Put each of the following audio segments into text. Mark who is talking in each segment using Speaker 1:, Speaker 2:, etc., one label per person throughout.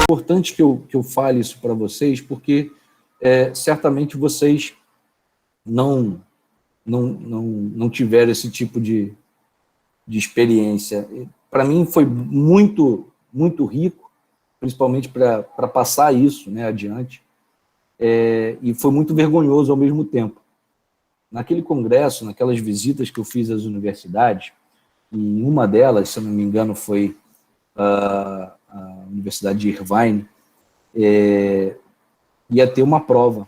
Speaker 1: importante que eu fale isso para vocês, porque certamente vocês não tiveram esse tipo de experiência. Para mim foi muito, muito rico, principalmente para passar isso, né, adiante, e foi muito vergonhoso ao mesmo tempo. Naquele congresso, naquelas visitas que eu fiz às universidades, e uma delas, se eu não me engano, foi a Universidade de Irvine, ia ter uma prova.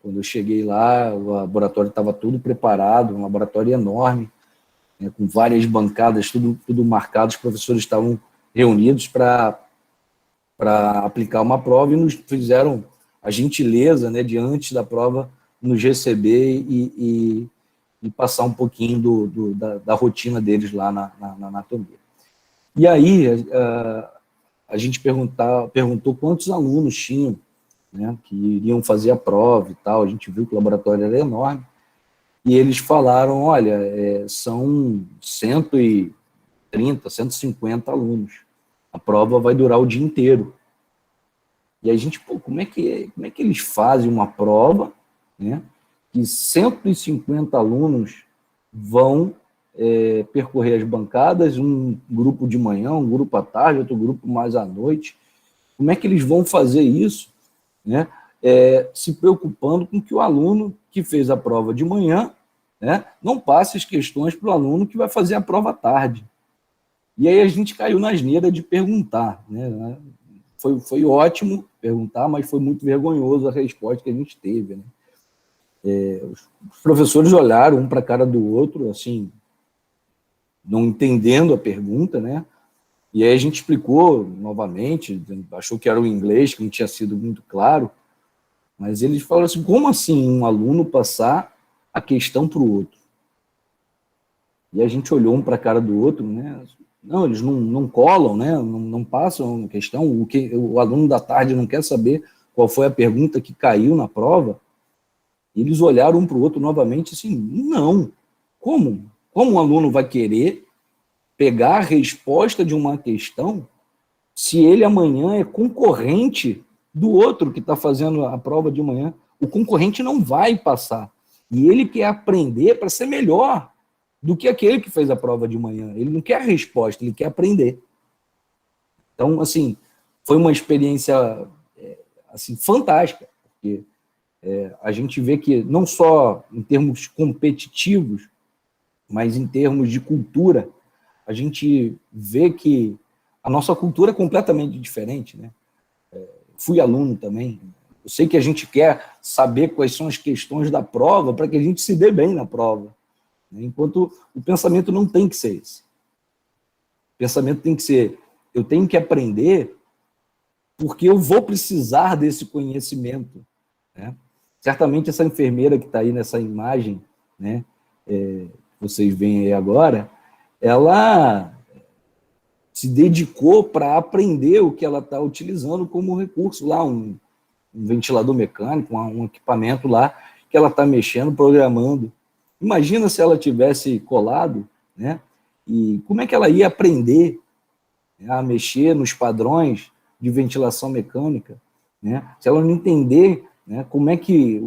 Speaker 1: Quando eu cheguei lá, o laboratório estava todo preparado, um laboratório enorme, né, com várias bancadas, tudo marcado, os professores estavam reunidos para aplicar uma prova e nos fizeram a gentileza, né, de antes da prova, nos receber e passar um pouquinho da rotina deles lá na anatomia. E aí a gente perguntou quantos alunos tinham, né, que iriam fazer a prova e tal. A gente viu que o laboratório era enorme, e eles falaram, olha, são 130, 150 alunos. A prova vai durar o dia inteiro. E a gente, como é que eles fazem uma prova, né, que 150 alunos vão percorrer as bancadas, um grupo de manhã, um grupo à tarde, outro grupo mais à noite. Como é que eles vão fazer isso, né, se preocupando com que o aluno que fez a prova de manhã, né, não passe as questões para o aluno que vai fazer a prova à tarde? E aí a gente caiu na asneira de perguntar, né? Foi ótimo perguntar, mas foi muito vergonhoso a resposta que a gente teve, né? Os professores olharam um para a cara do outro, assim, não entendendo a pergunta, né? E aí a gente explicou novamente, achou que era o inglês, que não tinha sido muito claro, mas eles falaram assim, como assim um aluno passar a questão para o outro? E a gente olhou um para a cara do outro, né? Não, eles não colam, né? Não passam a questão. O aluno da tarde não quer saber qual foi a pergunta que caiu na prova. E eles olharam um para o outro novamente assim, não. Como? Como um aluno vai querer pegar a resposta de uma questão se ele amanhã é concorrente do outro que está fazendo a prova de manhã? O concorrente não vai passar. E ele quer aprender para ser melhor do que aquele que fez a prova de manhã. Ele não quer a resposta, ele quer aprender. Então, assim, foi uma experiência assim, fantástica, porque a gente vê que não só em termos competitivos, mas em termos de cultura, a gente vê que a nossa cultura é completamente diferente, né? Fui aluno também. Eu sei que a gente quer saber quais são as questões da prova para que a gente se dê bem na prova, enquanto o pensamento não tem que ser esse. O pensamento tem que ser, eu tenho que aprender porque eu vou precisar desse conhecimento, né? Certamente essa enfermeira que está aí nessa imagem, né, vocês veem aí agora, ela se dedicou para aprender o que ela está utilizando como recurso lá, um ventilador mecânico, um equipamento lá que ela está mexendo, programando. Imagina se ela tivesse colado, né? E como é que ela ia aprender, né, a mexer nos padrões de ventilação mecânica, né? Se ela não entender, né, como é que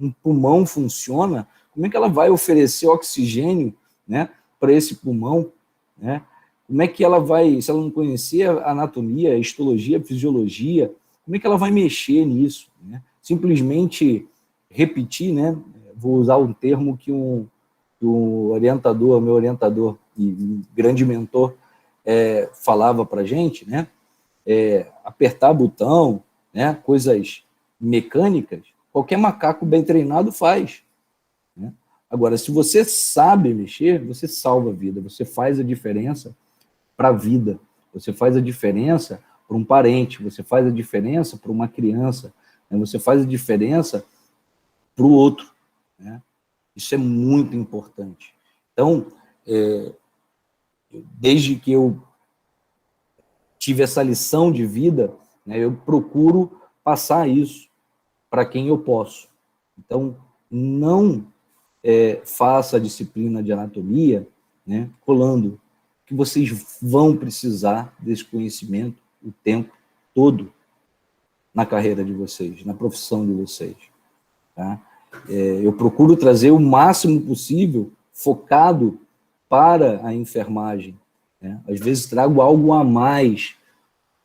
Speaker 1: um pulmão funciona, como é que ela vai oferecer oxigênio, né, para esse pulmão, né? Como é que ela vai, se ela não conhecer a anatomia, a histologia, a fisiologia, como é que ela vai mexer nisso, né? Simplesmente repetir, né? Vou usar um termo que o orientador, meu orientador e grande mentor, falava para a gente, né? Apertar botão, né? Coisas mecânicas, qualquer macaco bem treinado faz, né? Agora, se você sabe mexer, você salva a vida, você faz a diferença para a vida, você faz a diferença para um parente, você faz a diferença para uma criança, né? Você faz a diferença para o outro, né? Isso é muito importante. Então, desde que eu tive essa lição de vida, né, eu procuro passar isso para quem eu posso. Então, não faça a disciplina de anatomia, né, colando, que vocês vão precisar desse conhecimento o tempo todo. na carreira de vocês, na profissão de vocês. Tá? Eu procuro trazer o máximo possível focado para a enfermagem. Né? Às vezes trago algo a mais,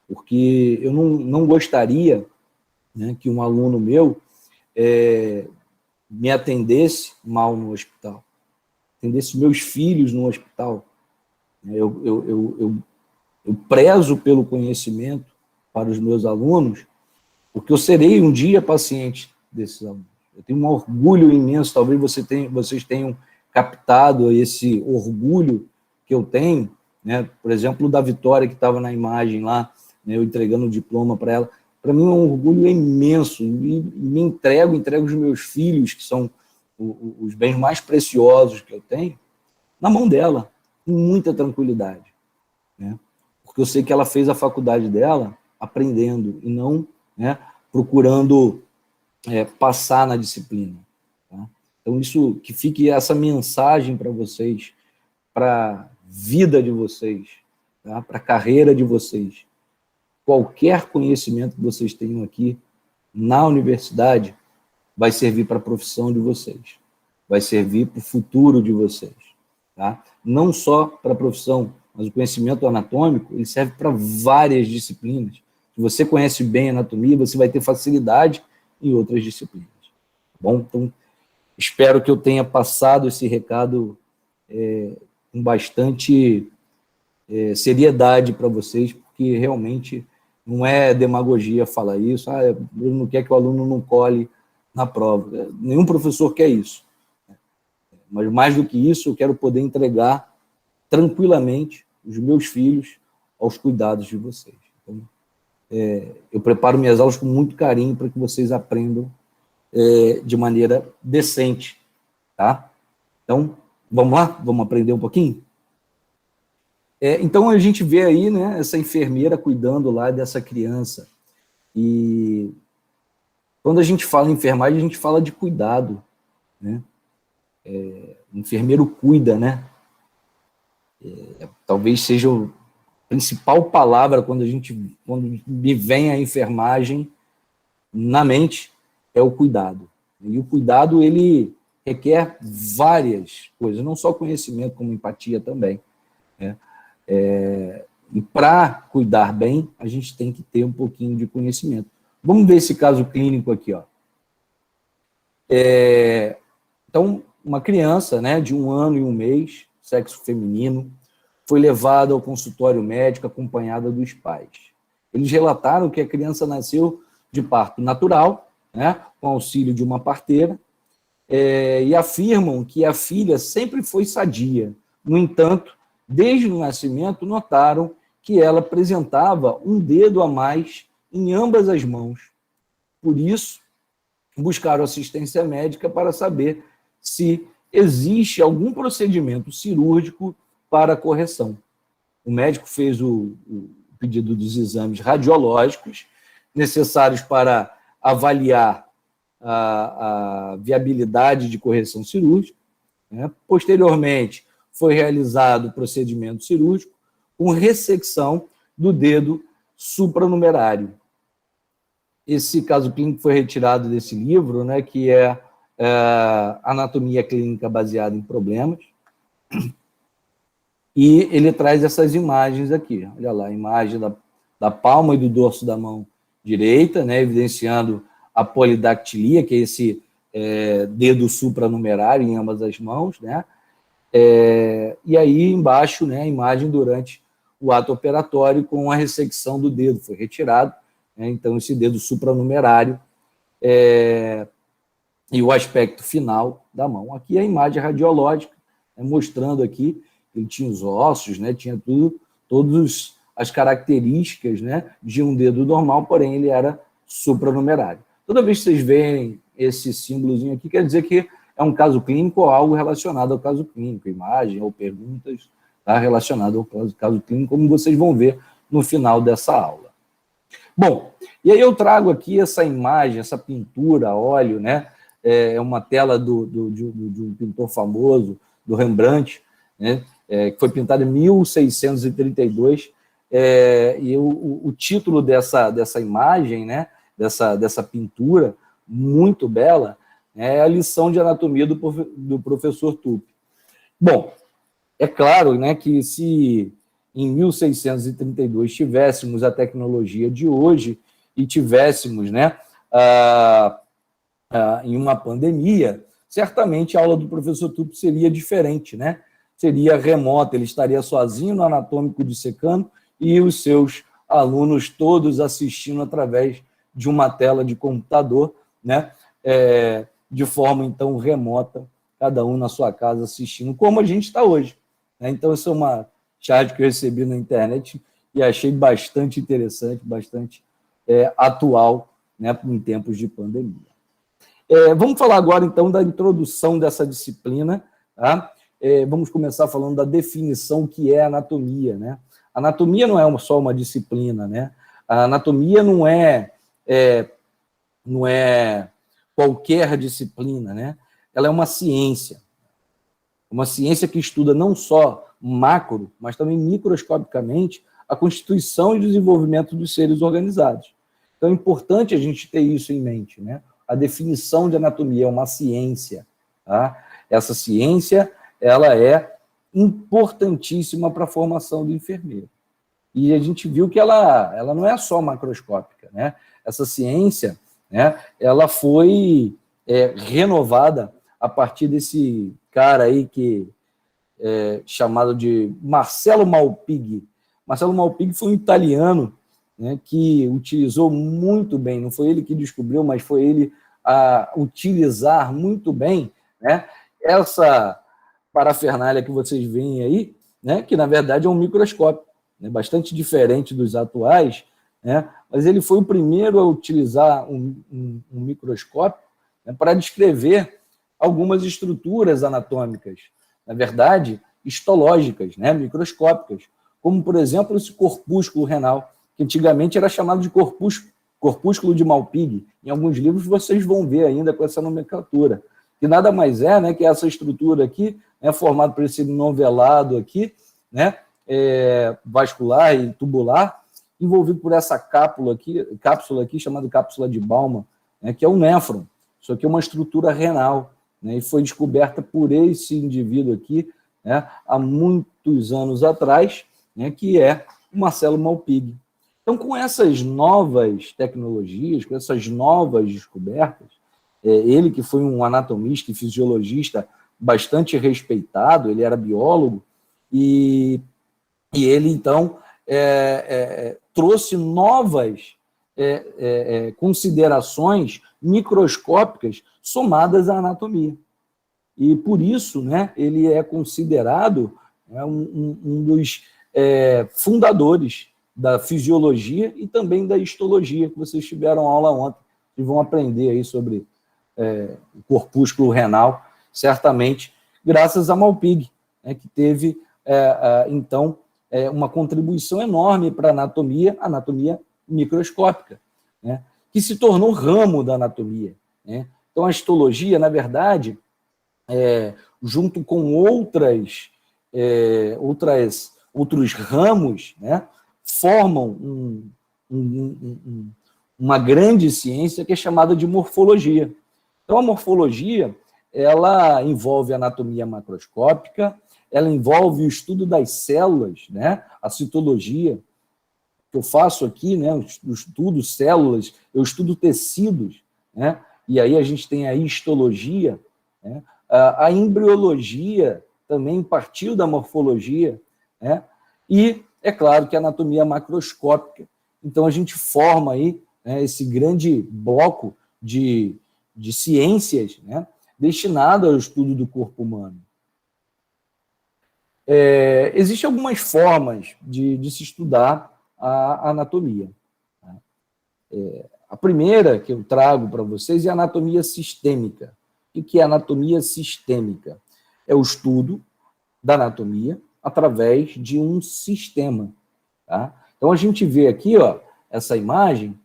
Speaker 1: porque eu não gostaria, né, que um aluno meu me atendesse mal no hospital, atendesse meus filhos no hospital. Eu prezo pelo conhecimento para os meus alunos, porque eu serei um dia paciente desses alunos. Eu tenho um orgulho imenso, talvez vocês tenham captado esse orgulho que eu tenho, né? Por exemplo, da Vitória, que estava na imagem lá, né, eu entregando o diploma para ela. Para mim é um orgulho imenso, e me entrego os meus filhos, que são os bens mais preciosos que eu tenho, na mão dela, com muita tranquilidade, né? Porque eu sei que ela fez a faculdade dela aprendendo e não, né, procurando passar na disciplina. Tá? Então, isso, que fique essa mensagem para vocês, para a vida de vocês, tá? Para a carreira de vocês. Qualquer conhecimento que vocês tenham aqui na universidade vai servir para a profissão de vocês, vai servir para o futuro de vocês. Tá? Não só para a profissão, mas o conhecimento anatômico, ele serve para várias disciplinas. Se você conhece bem a anatomia, você vai ter facilidade em outras disciplinas. Bom, então, espero que eu tenha passado esse recado com bastante seriedade para vocês, porque realmente não é demagogia falar isso, eu não quero que o aluno não cole na prova. Nenhum professor quer isso. Mas, mais do que isso, eu quero poder entregar tranquilamente os meus filhos aos cuidados de vocês. Então, eu preparo minhas aulas com muito carinho para que vocês aprendam de maneira decente. Tá? Então, vamos lá? Vamos aprender um pouquinho? Então, a gente vê aí, né, essa enfermeira cuidando lá dessa criança. E quando a gente fala em enfermagem, a gente fala de cuidado, né? O enfermeiro cuida, né? Talvez seja a principal palavra quando me vem a enfermagem na mente, é o cuidado. E o cuidado, ele requer várias coisas, não só conhecimento, como empatia também, né? E para cuidar bem, a gente tem que ter um pouquinho de conhecimento. Vamos ver esse caso clínico aqui, ó. Então, uma criança, né, de 1 ano e 1 mês, sexo feminino, foi levada ao consultório médico acompanhada dos pais. Eles relataram que a criança nasceu de parto natural, né, com auxílio de uma parteira, e afirmam que a filha sempre foi sadia. No entanto, desde o nascimento, notaram que ela apresentava um dedo a mais em ambas as mãos. Por isso, buscaram assistência médica para saber se existe algum procedimento cirúrgico para a correção. O médico fez o pedido dos exames radiológicos necessários para avaliar a viabilidade de correção cirúrgica, né? Posteriormente, foi realizado o procedimento cirúrgico com ressecção do dedo supranumerário. Esse caso clínico foi retirado desse livro, né, que é Anatomia Clínica Baseada em Problemas, e ele traz essas imagens aqui. Olha lá, a imagem da palma e do dorso da mão direita, né, evidenciando a polidactilia, que é esse dedo supranumerário em ambas as mãos, né? E aí embaixo, né, a imagem durante o ato operatório com a ressecção do dedo, foi retirado, né, então esse dedo supranumerário e o aspecto final da mão. Aqui a imagem radiológica, né, mostrando aqui que ele tinha os ossos, né, tinha todas as características, né, de um dedo normal, porém ele era supranumerário. Toda vez que vocês veem esse símbolozinho aqui, quer dizer que é um caso clínico ou algo relacionado ao caso clínico, imagem ou perguntas, tá, relacionado ao caso clínico, como vocês vão ver no final dessa aula. Bom, e aí eu trago aqui essa imagem, essa pintura a óleo, né? É uma tela de um pintor famoso, do Rembrandt, né? Que foi pintada em 1632, e o título dessa imagem, né, dessa pintura muito bela, é a lição de anatomia do professor Tupi. Bom, é claro, né, que se em 1632 tivéssemos a tecnologia de hoje e tivéssemos, né, em uma pandemia, certamente a aula do professor Tupi seria diferente, né? Seria remota, ele estaria sozinho no anatômico dissecando e os seus alunos todos assistindo através de uma tela de computador, né? De forma, então, remota, cada um na sua casa assistindo, como a gente está hoje. Né? Então, essa é uma charge que eu recebi na internet e achei bastante interessante, bastante atual, né, em tempos de pandemia. Vamos falar agora, então, da introdução dessa disciplina. Tá? Vamos começar falando da definição que é anatomia. Né? Anatomia não é só uma disciplina. Né? A anatomia não é qualquer disciplina. Né? Ela é uma ciência que estuda não só macro, mas também microscopicamente a constituição e desenvolvimento dos seres organizados. Então é importante a gente ter isso em mente, né? A definição de anatomia é uma ciência, tá? Essa ciência, ela é importantíssima para a formação do enfermeiro. E a gente viu que ela não é só macroscópica, né? Essa ciência, né, ela foi renovada a partir desse cara aí chamado de Marcello Malpighi. Marcello Malpighi foi um italiano, né, que utilizou muito bem, não foi ele que descobriu, mas foi ele a utilizar muito bem, né, essa parafernália que vocês veem aí, né, que na verdade é um microscópio, né, bastante diferente dos atuais, né, mas ele foi o primeiro a utilizar um microscópio, né, para descrever algumas estruturas anatômicas, na verdade, histológicas, né, microscópicas, como, por exemplo, esse corpúsculo renal, que antigamente era chamado de corpúsculo de Malpighi. Em alguns livros vocês vão ver ainda com essa nomenclatura, que nada mais é, né, que essa estrutura aqui, né, formada por esse novelado aqui, né, vascular e tubular, envolvido por essa cápsula aqui chamada cápsula de Baumann, né, que é o néfron. Isso aqui é uma estrutura renal, né, e foi descoberta por esse indivíduo aqui, né, há muitos anos atrás, né, que é o Marcello Malpighi. Então, com essas novas tecnologias, com essas novas descobertas, ele que foi um anatomista e fisiologista bastante respeitado, ele era biólogo, e ele, então, trouxe novas considerações microscópicas somadas à anatomia. E, por isso, né, ele é considerado um dos fundadores da fisiologia e também da histologia, que vocês tiveram aula ontem, e vão aprender aí sobre o corpúsculo renal, certamente, graças a Malpighi, né, que teve, então, uma contribuição enorme para a anatomia microscópica, né, que se tornou ramo da anatomia. Né? Então, a histologia, na verdade, junto com outros ramos, né, formam uma grande ciência que é chamada de morfologia. Então, a morfologia, ela envolve a anatomia macroscópica, ela envolve o estudo das células, né, a citologia, que eu faço aqui, né, eu estudo células, eu estudo tecidos, né, e aí a gente tem a histologia, né, a embriologia também partiu da morfologia, né, e é claro que a anatomia macroscópica. Então, a gente forma aí, né, esse grande bloco de ciências, né, destinado ao estudo do corpo humano. Existem algumas formas de se estudar a anatomia. A primeira que eu trago para vocês é a anatomia sistêmica. O que é anatomia sistêmica? É o estudo da anatomia através de um sistema. Tá? Então, a gente vê aqui, ó, essa imagem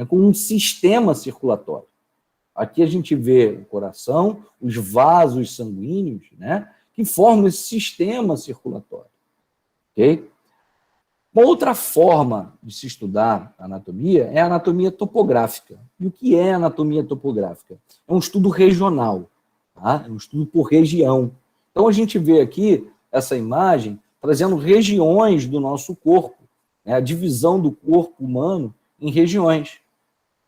Speaker 1: com um sistema circulatório. Aqui a gente vê o coração, os vasos sanguíneos, né, que formam esse sistema circulatório. Okay? Uma outra forma de se estudar a anatomia é a anatomia topográfica. E o que é anatomia topográfica? É um estudo regional, tá? É um estudo por região. Então, a gente vê aqui essa imagem trazendo regiões do nosso corpo, né? A divisão do corpo humano em regiões,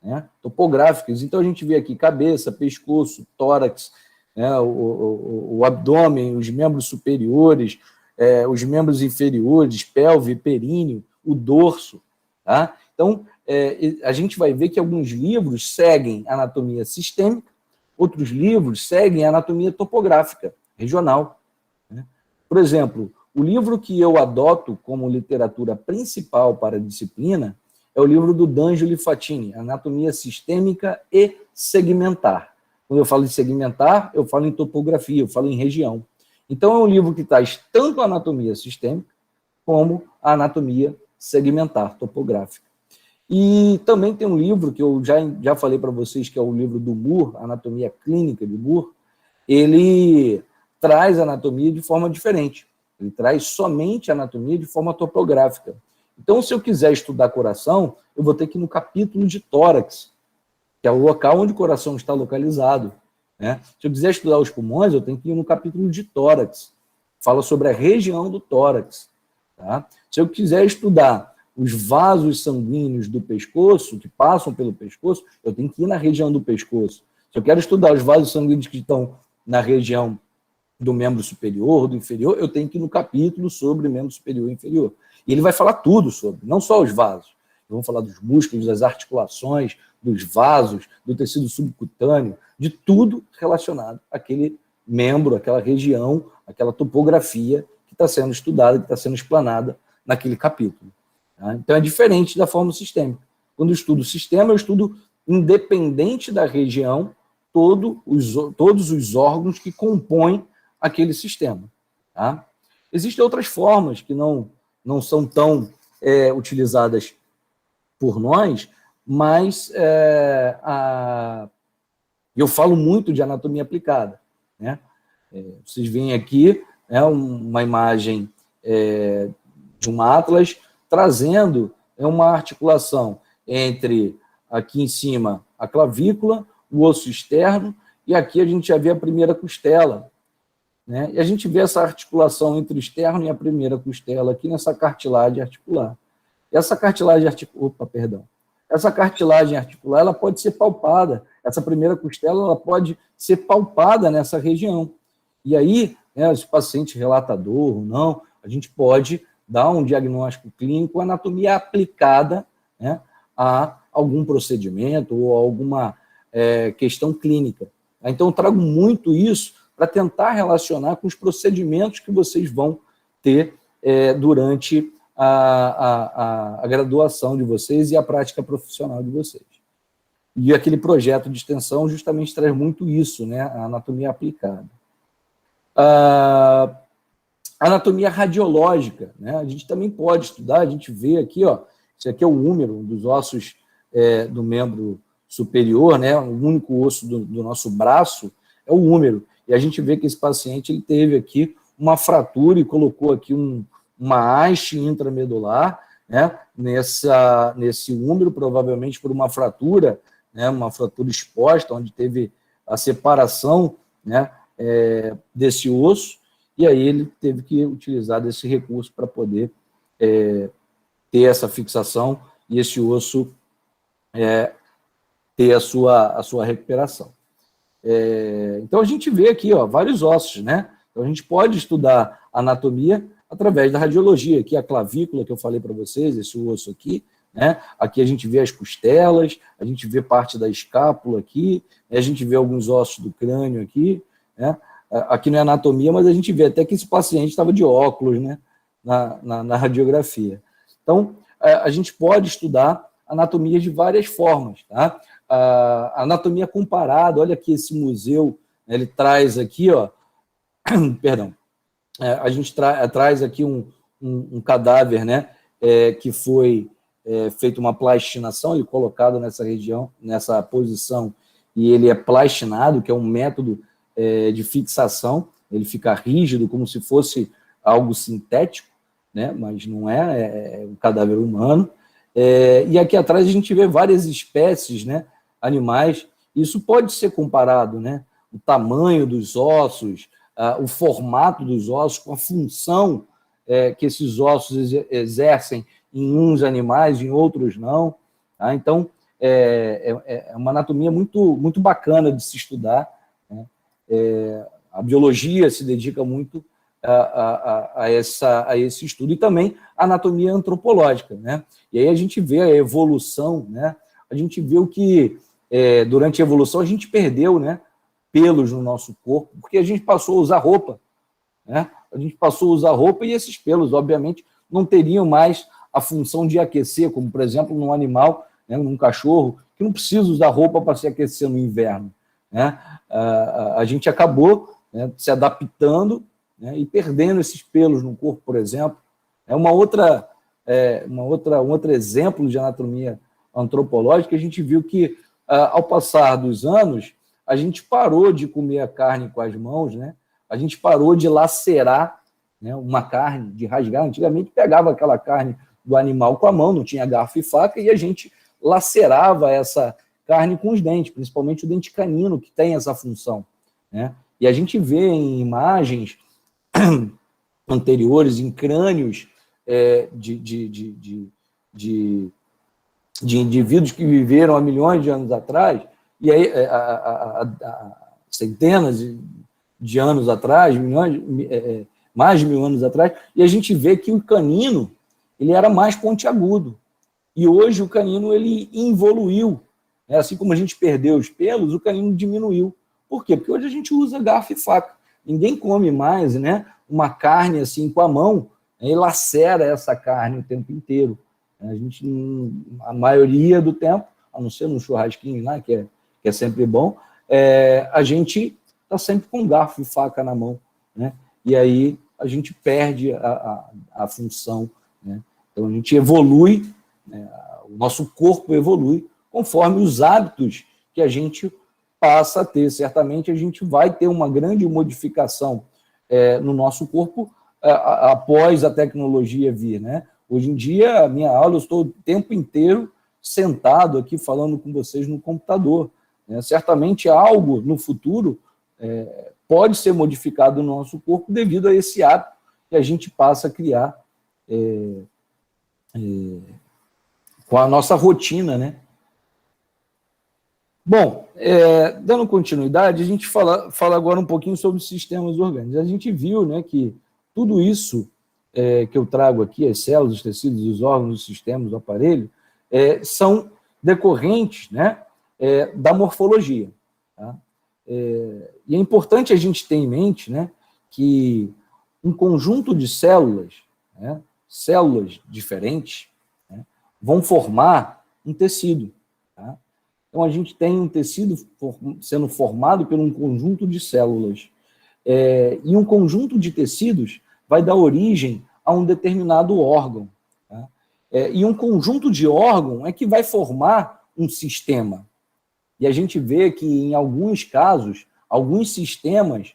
Speaker 1: né? Topográficas. Então, a gente vê aqui cabeça, pescoço, tórax, né? O abdômen, os membros superiores, os membros inferiores, pelve, períneo, o dorso. Tá? Então, a gente vai ver que alguns livros seguem anatomia sistêmica, outros livros seguem anatomia topográfica, regional. Né? Por exemplo, o livro que eu adoto como literatura principal para a disciplina é o livro do D'Angelo Fatini, Anatomia Sistêmica e Segmentar. Quando eu falo de segmentar, eu falo em topografia, eu falo em região. Então, é um livro que traz tanto a anatomia sistêmica como a anatomia segmentar, topográfica. E também tem um livro que eu já falei para vocês, que é o livro do Moore, Anatomia Clínica de Moore. Ele traz a anatomia de forma diferente. Ele traz somente a anatomia de forma topográfica. Então, se eu quiser estudar coração, eu vou ter que ir no capítulo de tórax, que é o local onde o coração está localizado. Né? Se eu quiser estudar os pulmões, eu tenho que ir no capítulo de tórax. Fala sobre a região do tórax. Tá? Se eu quiser estudar os vasos sanguíneos do pescoço, que passam pelo pescoço, eu tenho que ir na região do pescoço. Se eu quero estudar os vasos sanguíneos que estão na região do membro superior, do inferior, eu tenho que ir no capítulo sobre membro superior e inferior. E ele vai falar tudo sobre, não só os vasos. Vamos falar dos músculos, das articulações, dos vasos, do tecido subcutâneo, de tudo relacionado àquele membro, àquela região, àquela topografia que está sendo estudada, que está sendo explanada naquele capítulo. Tá? Então, é diferente da forma sistêmica. Quando eu estudo o sistema, eu estudo independente da região, todos os órgãos que compõem aquele sistema. Tá? Existem outras formas que não são tão utilizadas por nós, mas eu falo muito de anatomia aplicada. Né? Vocês veem aqui uma imagem de um atlas trazendo uma articulação entre, aqui em cima, a clavícula, o osso externo, e aqui a gente já vê a primeira costela. Né? E a gente vê essa articulação entre o externo e a primeira costela aqui nessa cartilagem articular. Essa cartilagem articular, ela pode ser palpada. Essa primeira costela, ela pode ser palpada nessa região. E aí, se o paciente relata dor ou não, a gente pode dar um diagnóstico clínico, anatomia aplicada, né, a algum procedimento ou alguma questão clínica. Então, eu trago muito isso para tentar relacionar com os procedimentos que vocês vão ter durante a graduação de vocês e a prática profissional de vocês. E aquele projeto de extensão justamente traz muito isso, né, a anatomia aplicada. A anatomia radiológica, né, a gente também pode estudar, a gente vê aqui, esse aqui é o húmero, um dos ossos do membro superior, né, o único osso do nosso braço é o húmero. E a gente vê que esse paciente ele teve aqui uma fratura e colocou aqui uma haste intramedular, né, nesse úmero, provavelmente por uma fratura, né, uma fratura exposta, onde teve a separação, né, desse osso, e aí ele teve que utilizar desse recurso para poder ter essa fixação e esse osso ter a sua recuperação. Então, a gente vê aqui vários ossos, né? Então, a gente pode estudar anatomia através da radiologia. Aqui a clavícula, que eu falei para vocês, esse osso aqui, né? Aqui a gente vê as costelas, a gente vê parte da escápula aqui, a gente vê alguns ossos do crânio aqui, né? Aqui não é anatomia, mas a gente vê até que esse paciente estava de óculos, né? Na radiografia. Então, a gente pode estudar anatomia de várias formas, tá? A anatomia comparada, olha aqui esse museu, né, ele traz aqui, perdão, a gente traz aqui um cadáver, né, que foi feito uma plastinação, ele colocado nessa região, nessa posição, e ele é plastinado, que é um método de fixação, ele fica rígido, como se fosse algo sintético, né? Mas não é um cadáver humano. E aqui atrás a gente vê várias espécies, né? Animais. Isso pode ser comparado, né? O tamanho dos ossos, o formato dos ossos, com a função que esses ossos exercem em uns animais, em outros não. Tá? Então, é uma anatomia muito, muito bacana de se estudar, né? A biologia se dedica muito a esse estudo, e também a anatomia antropológica, né? E aí a gente vê a evolução, né? A gente vê o que, durante a evolução, a gente perdeu, né, pelos no nosso corpo, porque a gente passou a usar roupa, né? A gente passou a usar roupa e esses pelos, obviamente, não teriam mais a função de aquecer, como, por exemplo, num animal, né, num cachorro, que não precisa usar roupa para se aquecer no inverno, né? A gente acabou, né, se adaptando, né, e perdendo esses pelos no corpo, por exemplo. É um outro exemplo de anatomia antropológica. A gente viu que, ao passar dos anos, a gente parou de comer a carne com as mãos, né? A gente parou de lacerar, né, uma carne, de rasgar. Antigamente pegava aquela carne do animal com a mão, não tinha garfo e faca, e a gente lacerava essa carne com os dentes, principalmente o dente canino, que tem essa função, né? E a gente vê em imagens anteriores, em crânios de indivíduos que viveram há milhões de anos atrás, e aí centenas de anos atrás, mais de 1000 anos atrás, e a gente vê que o canino ele era mais pontiagudo. E hoje o canino ele evoluiu. Assim como a gente perdeu os pelos, o canino diminuiu. Por quê? Porque hoje a gente usa garfo e faca. Ninguém come mais, né, uma carne assim com a mão, e lacera essa carne o tempo inteiro. A gente, a maioria do tempo, a não ser no churrasquinho lá, que é sempre bom, a gente está sempre com garfo e faca na mão, né? E aí a gente perde a função, né? Então a gente evolui, né? O nosso corpo evolui conforme os hábitos que a gente passa a ter. Certamente a gente vai ter uma grande modificação no nosso corpo após a tecnologia vir, né? Hoje em dia, a minha aula, eu estou o tempo inteiro sentado aqui falando com vocês no computador, né? Certamente algo no futuro pode ser modificado no nosso corpo devido a esse hábito que a gente passa a criar com a nossa rotina, né? Bom, dando continuidade, a gente fala agora um pouquinho sobre sistemas orgânicos. A gente viu, né, que tudo isso que eu trago aqui, as células, os tecidos, os órgãos, os sistemas, o aparelho, são decorrentes, né, da morfologia. Tá? E é importante a gente ter em mente, né, que um conjunto de células, né, células diferentes, né, vão formar um tecido. Tá? Então, a gente tem um tecido sendo formado por um conjunto de células. E um conjunto de tecidos vai dar origem a um determinado órgão. Tá? E um conjunto de órgãos é que vai formar um sistema. E a gente vê que, em alguns casos, alguns sistemas,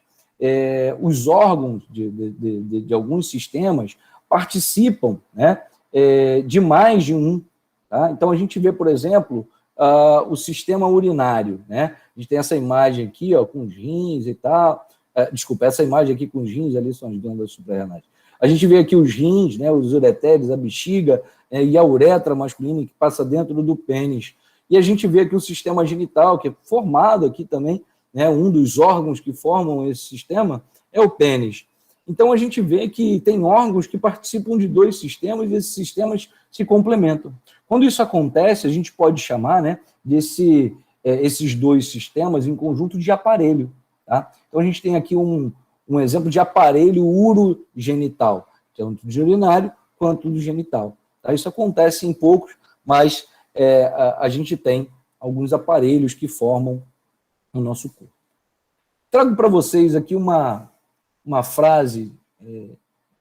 Speaker 1: os órgãos de alguns sistemas participam, né, de mais de um. Tá? Então, a gente vê, por exemplo, o sistema urinário, né? A gente tem essa imagem aqui, ó, com os rins e tal. Desculpa, essa imagem aqui com os rins, ali são as glândulas suprarrenais. A gente vê aqui os rins, né, os ureteres, a bexiga e a uretra masculina que passa dentro do pênis. E a gente vê aqui o sistema genital, que é formado aqui também, né, um dos órgãos que formam esse sistema é o pênis. Então, a gente vê que tem órgãos que participam de dois sistemas e esses sistemas se complementam. Quando isso acontece, a gente pode chamar, né, esses dois sistemas em conjunto de aparelho. Tá? Então, a gente tem aqui um exemplo de aparelho urogenital, tanto do urinário quanto do genital. Tá? Isso acontece em poucos, mas a gente tem alguns aparelhos que formam o nosso corpo. Trago para vocês aqui uma frase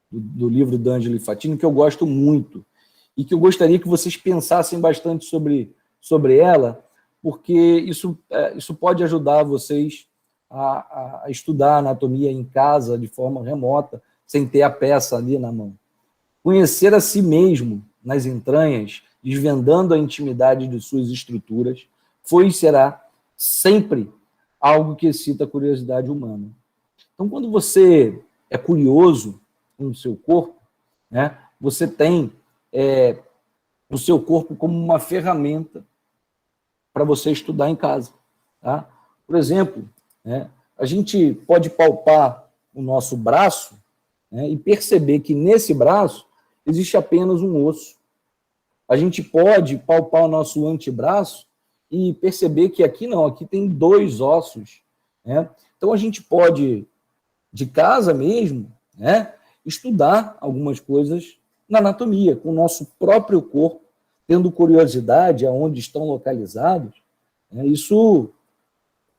Speaker 1: do livro d'Angelo Fatino que eu gosto muito e que eu gostaria que vocês pensassem bastante sobre ela, porque isso pode ajudar vocês a estudar anatomia em casa de forma remota, sem ter a peça ali na mão. Conhecer a si mesmo nas entranhas, desvendando a intimidade de suas estruturas, foi e será sempre algo que excita a curiosidade humana. Então, quando você é curioso com o seu corpo, né, você tem o seu corpo como uma ferramenta para você estudar em casa. Tá? Por exemplo, né, a gente pode palpar o nosso braço, né, e perceber que nesse braço existe apenas um osso. A gente pode palpar o nosso antebraço e perceber que aqui não, aqui tem 2 ossos. Né? Então, a gente pode, de casa mesmo, né, estudar algumas coisas na anatomia, com o nosso próprio corpo, tendo curiosidade aonde estão localizados. Né? Isso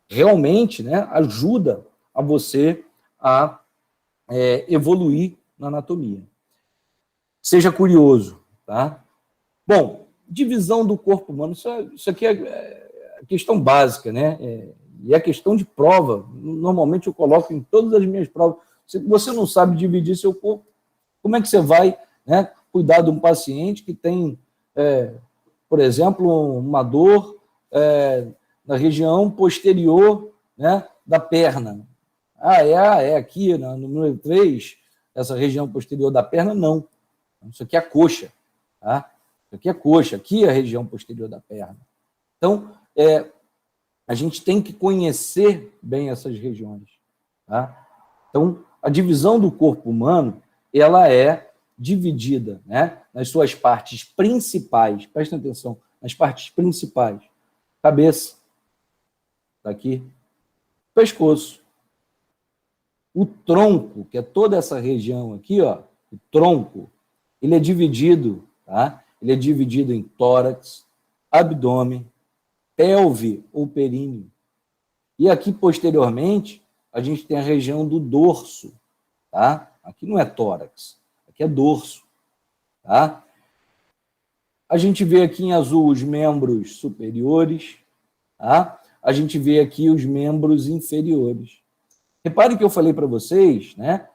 Speaker 1: realmente, né, ajuda a você a evoluir na anatomia. Seja curioso, tá? Bom, divisão do corpo humano, isso aqui é questão básica, né? E é questão de prova. Normalmente eu coloco em todas as minhas provas. Se você não sabe dividir seu corpo, como é que você vai, né, cuidar de um paciente que tem, por exemplo, uma dor na região posterior, né, da perna? É aqui, no número 3, essa região posterior da perna? Não. Isso aqui é a coxa. Tá? Isso aqui é a coxa, aqui é a região posterior da perna. Então, a gente tem que conhecer bem essas regiões. Tá? Então, a divisão do corpo humano, ela é dividida, né, nas suas partes principais. Prestem atenção, nas partes principais. Cabeça, tá aqui. Pescoço. O tronco, que é toda essa região aqui, ó, o tronco, ele é dividido, tá? Ele é dividido em tórax, abdômen, pelve ou períneo. E aqui, posteriormente, a gente tem a região do dorso, tá? Aqui não é tórax, aqui é dorso, tá? A gente vê aqui em azul os membros superiores, tá? A gente vê aqui os membros inferiores. Repare que eu falei para vocês, né?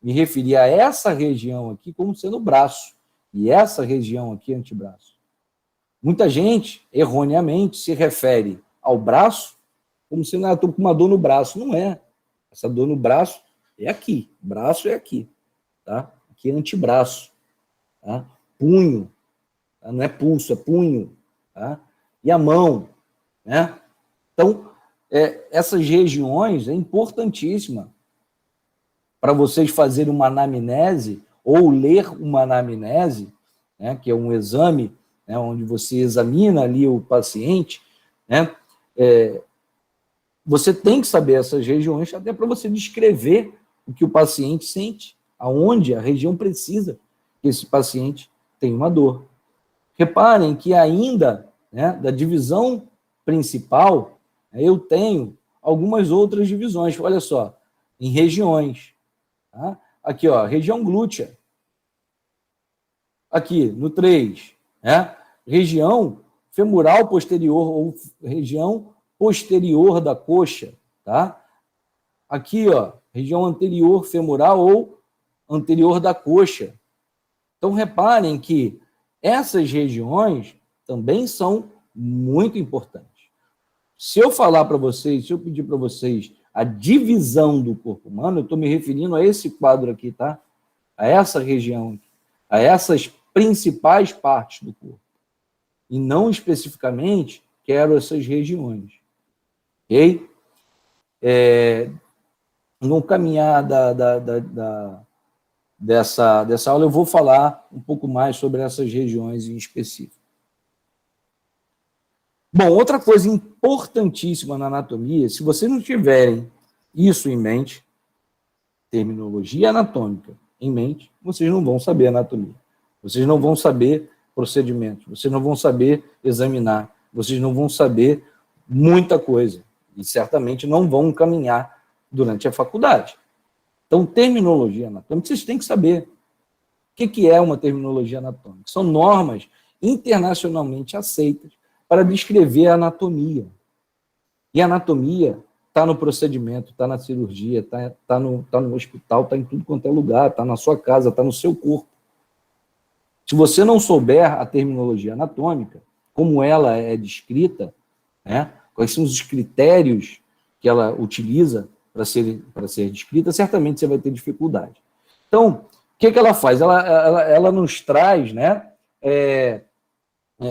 Speaker 1: Me referi a essa região aqui como sendo o braço, e essa região aqui, antebraço. Muita gente, erroneamente, se refere ao braço como sendo, estou com uma dor no braço. Não é. Essa dor no braço é aqui. O braço é aqui. Tá? Aqui é antebraço. Tá? Punho. Tá? Não é pulso, é punho. Tá? E a mão. Né? Então, essas regiões é importantíssima para vocês fazerem uma anamnese ou ler uma anamnese, né, que é um exame, né, onde você examina ali o paciente, né, você tem que saber essas regiões até para você descrever o que o paciente sente, aonde a região precisa que esse paciente tenha uma dor. Reparem que ainda, né, da divisão principal, eu tenho algumas outras divisões, olha só, em regiões. Tá? Aqui, ó, região glútea. Aqui, no 3, né? Região femoral posterior ou região posterior da coxa, tá? Aqui, ó, região anterior femoral ou anterior da coxa. Então, reparem que essas regiões também são muito importantes. Se eu falar para vocês, se eu pedir para vocês a divisão do corpo humano, eu estou me referindo a esse quadro aqui, tá? A essa região, a essas principais partes do corpo. E não especificamente quero essas regiões. Ok? No caminhar dessa aula, eu vou falar um pouco mais sobre essas regiões em específico. Bom, outra coisa importantíssima na anatomia, se vocês não tiverem isso em mente, terminologia anatômica em mente, vocês não vão saber anatomia. Vocês não vão saber procedimentos, vocês não vão saber examinar, vocês não vão saber muita coisa e certamente não vão caminhar durante a faculdade. Então, terminologia anatômica, vocês têm que saber. O que é uma terminologia anatômica? São normas internacionalmente aceitas para descrever a anatomia. E a anatomia está no procedimento, está na cirurgia, está no hospital, está em tudo quanto é lugar, está na sua casa, está no seu corpo. Se você não souber a terminologia anatômica, como ela é descrita, né, quais são os critérios que ela utiliza para ser descrita, certamente você vai ter dificuldade. Então, o que ela faz? Ela nos traz, né,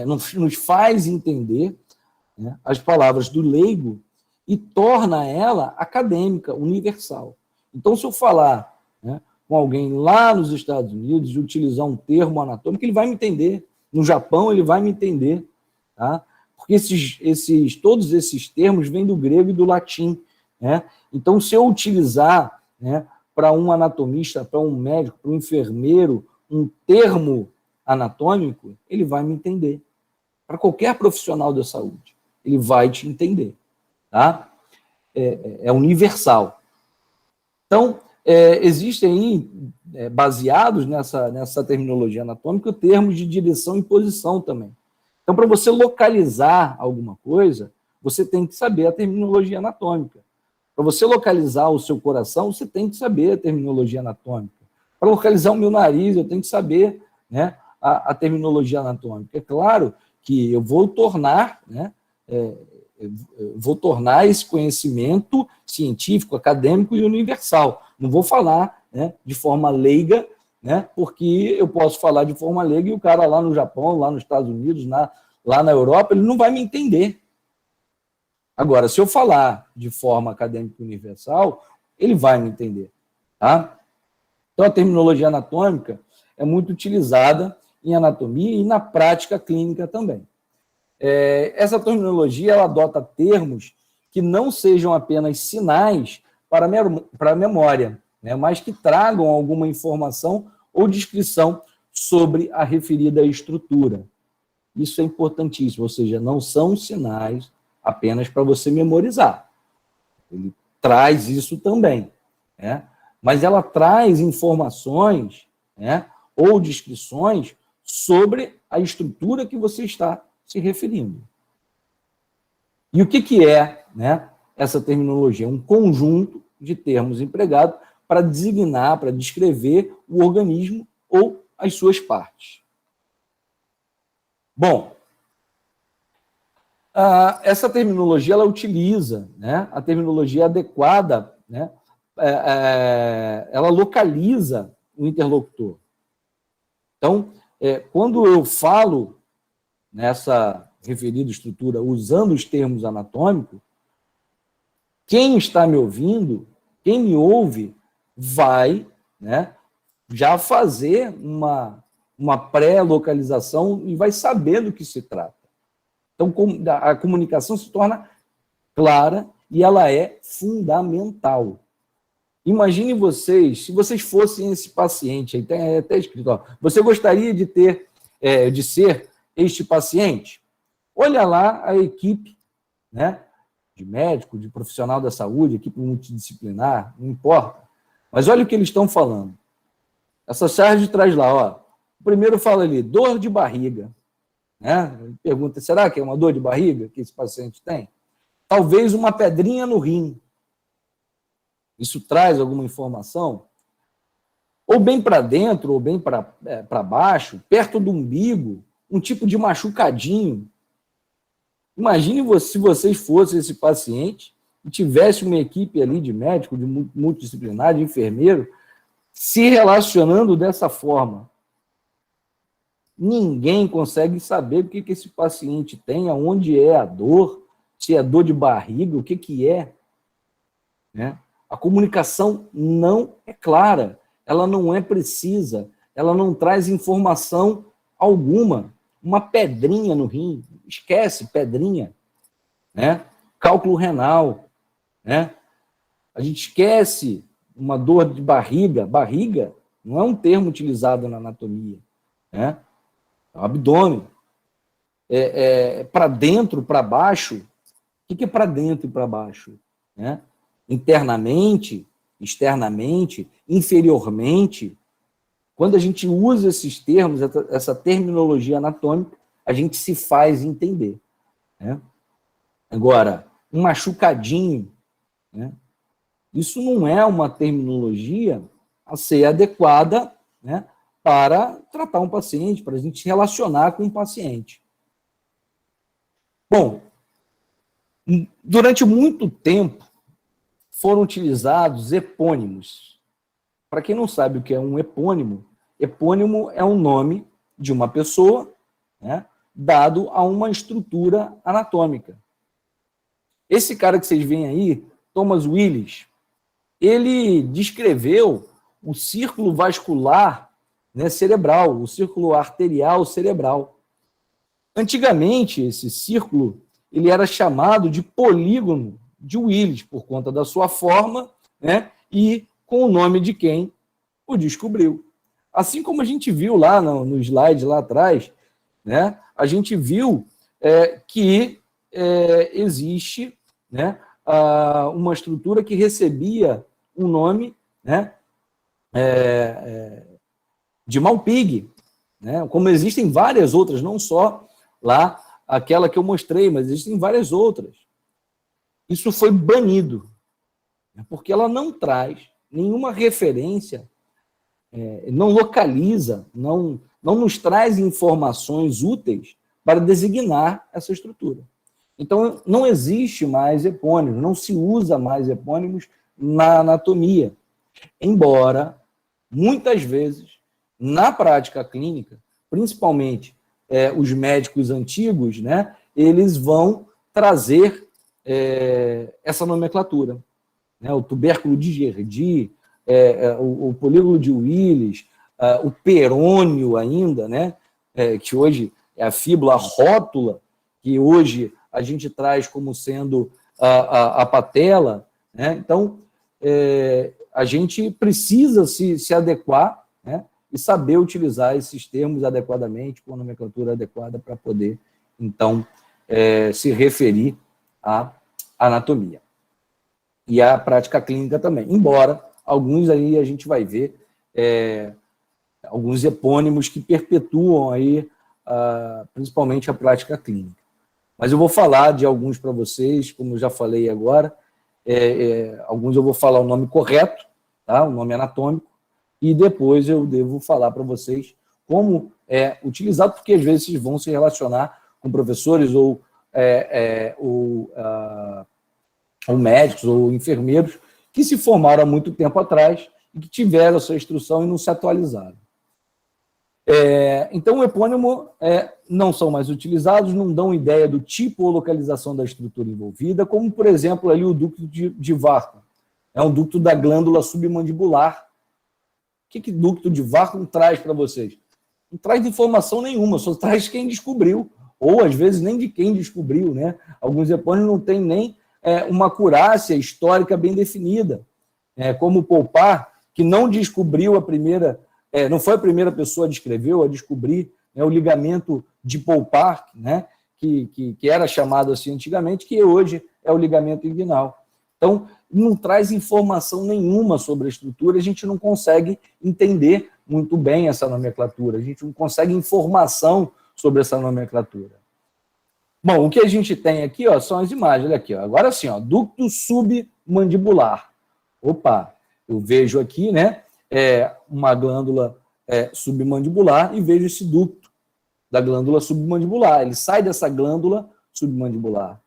Speaker 1: nos faz entender, né, as palavras do leigo e torna ela acadêmica, universal. Então, se eu falar, né, com alguém lá nos Estados Unidos e utilizar um termo anatômico, ele vai me entender. No Japão, ele vai me entender. Tá? Porque todos esses termos vêm do grego e do latim. Né? Então, se eu utilizar, né, para um anatomista, para um médico, para um enfermeiro, um termo anatômico, ele vai me entender. Para qualquer profissional da saúde, ele vai te entender. Tá? É universal. Então, existem aí, baseados nessa terminologia anatômica, termos de direção e posição também. Então, para você localizar alguma coisa, você tem que saber a terminologia anatômica. Para você localizar o seu coração, você tem que saber a terminologia anatômica. Para localizar o meu nariz, eu tenho que saber, né, a terminologia anatômica. É claro que eu vou tornar, né, esse conhecimento científico, acadêmico e universal. Não vou falar, né, de forma leiga, né, porque eu posso falar de forma leiga e o cara lá no Japão, lá nos Estados Unidos, lá na Europa, ele não vai me entender. Agora, se eu falar de forma acadêmica e universal, ele vai me entender. Tá? Então, a terminologia anatômica é muito utilizada em anatomia e na prática clínica também. Essa terminologia ela adota termos que não sejam apenas sinais para a memória, né, mas que tragam alguma informação ou descrição sobre a referida estrutura. Isso é importantíssimo, ou seja, não são sinais apenas para você memorizar. Ele traz isso também, né? Mas ela traz informações, né, ou descrições sobre a estrutura que você está se referindo. E o que é, né, essa terminologia? Um conjunto de termos empregados para designar, para descrever o organismo ou as suas partes. Bom, essa terminologia ela utiliza, né, a terminologia adequada, né, ela localiza o interlocutor. Então, quando eu falo nessa referida estrutura usando os termos anatômicos, quem está me ouvindo, quem me ouve, vai, né, já fazer uma pré-localização e vai saber do que se trata. Então, a comunicação se torna clara e ela é fundamental. Imagine vocês, se vocês fossem esse paciente, aí tem até escrito, ó, você gostaria de ser este paciente? Olha lá a equipe, né, de médico, de profissional da saúde, equipe multidisciplinar, não importa. Mas olha o que eles estão falando. Essa charge traz lá, ó, o primeiro fala ali, dor de barriga. Né? Pergunta, será que é uma dor de barriga que esse paciente tem? Talvez uma pedrinha no rim. Isso traz alguma informação? Ou bem para dentro, ou bem para baixo, perto do umbigo, um tipo de machucadinho. Imagine se vocês fossem esse paciente e tivesse uma equipe ali de médico, de multidisciplinar, de enfermeiro, se relacionando dessa forma. Ninguém consegue saber o que esse paciente tem, aonde é a dor, se é dor de barriga, o que é. Né? A comunicação não é clara, ela não é precisa, ela não traz informação alguma. Uma pedrinha no rim, esquece, pedrinha. Né? Cálculo renal. Né? A gente esquece uma dor de barriga. Barriga não é um termo utilizado na anatomia. Né? É o abdômen. Para dentro, para baixo. O que é para dentro e para baixo? Né? Internamente, externamente, inferiormente. Quando a gente usa esses termos, essa terminologia anatômica, a gente se faz entender. Né? Agora, um machucadinho, né? Isso não é uma terminologia a ser adequada, né, para tratar um paciente, para a gente se relacionar com um paciente. Bom, durante muito tempo foram utilizados epônimos. Para quem não sabe o que é um epônimo, epônimo é um nome de uma pessoa, né, dado a uma estrutura anatômica. Esse cara que vocês veem aí, Thomas Willis, ele descreveu o círculo vascular, né, cerebral, o círculo arterial cerebral. Antigamente, esse círculo ele era chamado de polígono de Willis, por conta da sua forma, né, e com o nome de quem o descobriu. Assim como a gente viu lá no slide lá atrás, né, a gente viu que existe, né, uma estrutura que recebia um nome, né, de Malpighi, né, como existem várias outras, não só lá aquela que eu mostrei, mas existem várias outras. Isso foi banido, porque ela não traz nenhuma referência, não localiza, não nos traz informações úteis para designar essa estrutura. Então, não existe mais epônimos, não se usa mais epônimos na anatomia, embora, muitas vezes, na prática clínica, principalmente os médicos antigos, né, eles vão trazer essa nomenclatura. Né, o tubérculo de Gerdy, o polígono de Willis, o perônio ainda, né, que hoje é a fíbula rótula, que hoje a gente traz como sendo a patela, né? Então, a gente precisa se adequar, né, e saber utilizar esses termos adequadamente, com a nomenclatura adequada, para poder, então, se referir à anatomia. E à prática clínica também. Embora, alguns aí a gente vai ver, alguns epônimos que perpetuam aí, principalmente a prática clínica. Mas eu vou falar de alguns para vocês, como eu já falei agora. Alguns eu vou falar o nome correto, tá? O nome anatômico, e depois eu devo falar para vocês como é utilizado, porque às vezes vocês vão se relacionar com professores ou médicos ou enfermeiros que se formaram há muito tempo atrás e que tiveram a sua instrução e não se atualizaram. Então, o epônimo não são mais utilizados, não dão ideia do tipo ou localização da estrutura envolvida, como, por exemplo, ali o ducto de Varco. É um ducto da glândula submandibular. O que ducto de Varco traz para vocês? Não traz informação nenhuma, só traz quem descobriu, ou às vezes nem de quem descobriu, né? Alguns epônimos não têm nem uma acurácia histórica bem definida, como o Poupart, que não descobriu a primeira... não foi a primeira pessoa a descobrir o ligamento de Poupart, né, que era chamado assim antigamente, que hoje é o ligamento inguinal. Então, não traz informação nenhuma sobre a estrutura, a gente não consegue entender muito bem essa nomenclatura, a gente não consegue informação sobre essa nomenclatura. Bom, o que a gente tem aqui, ó, são as imagens, olha aqui, ó. Agora sim, ó, ducto submandibular. Opa, eu vejo aqui, né, uma glândula submandibular e vejo esse ducto da glândula submandibular. Ele sai dessa glândula submandibular.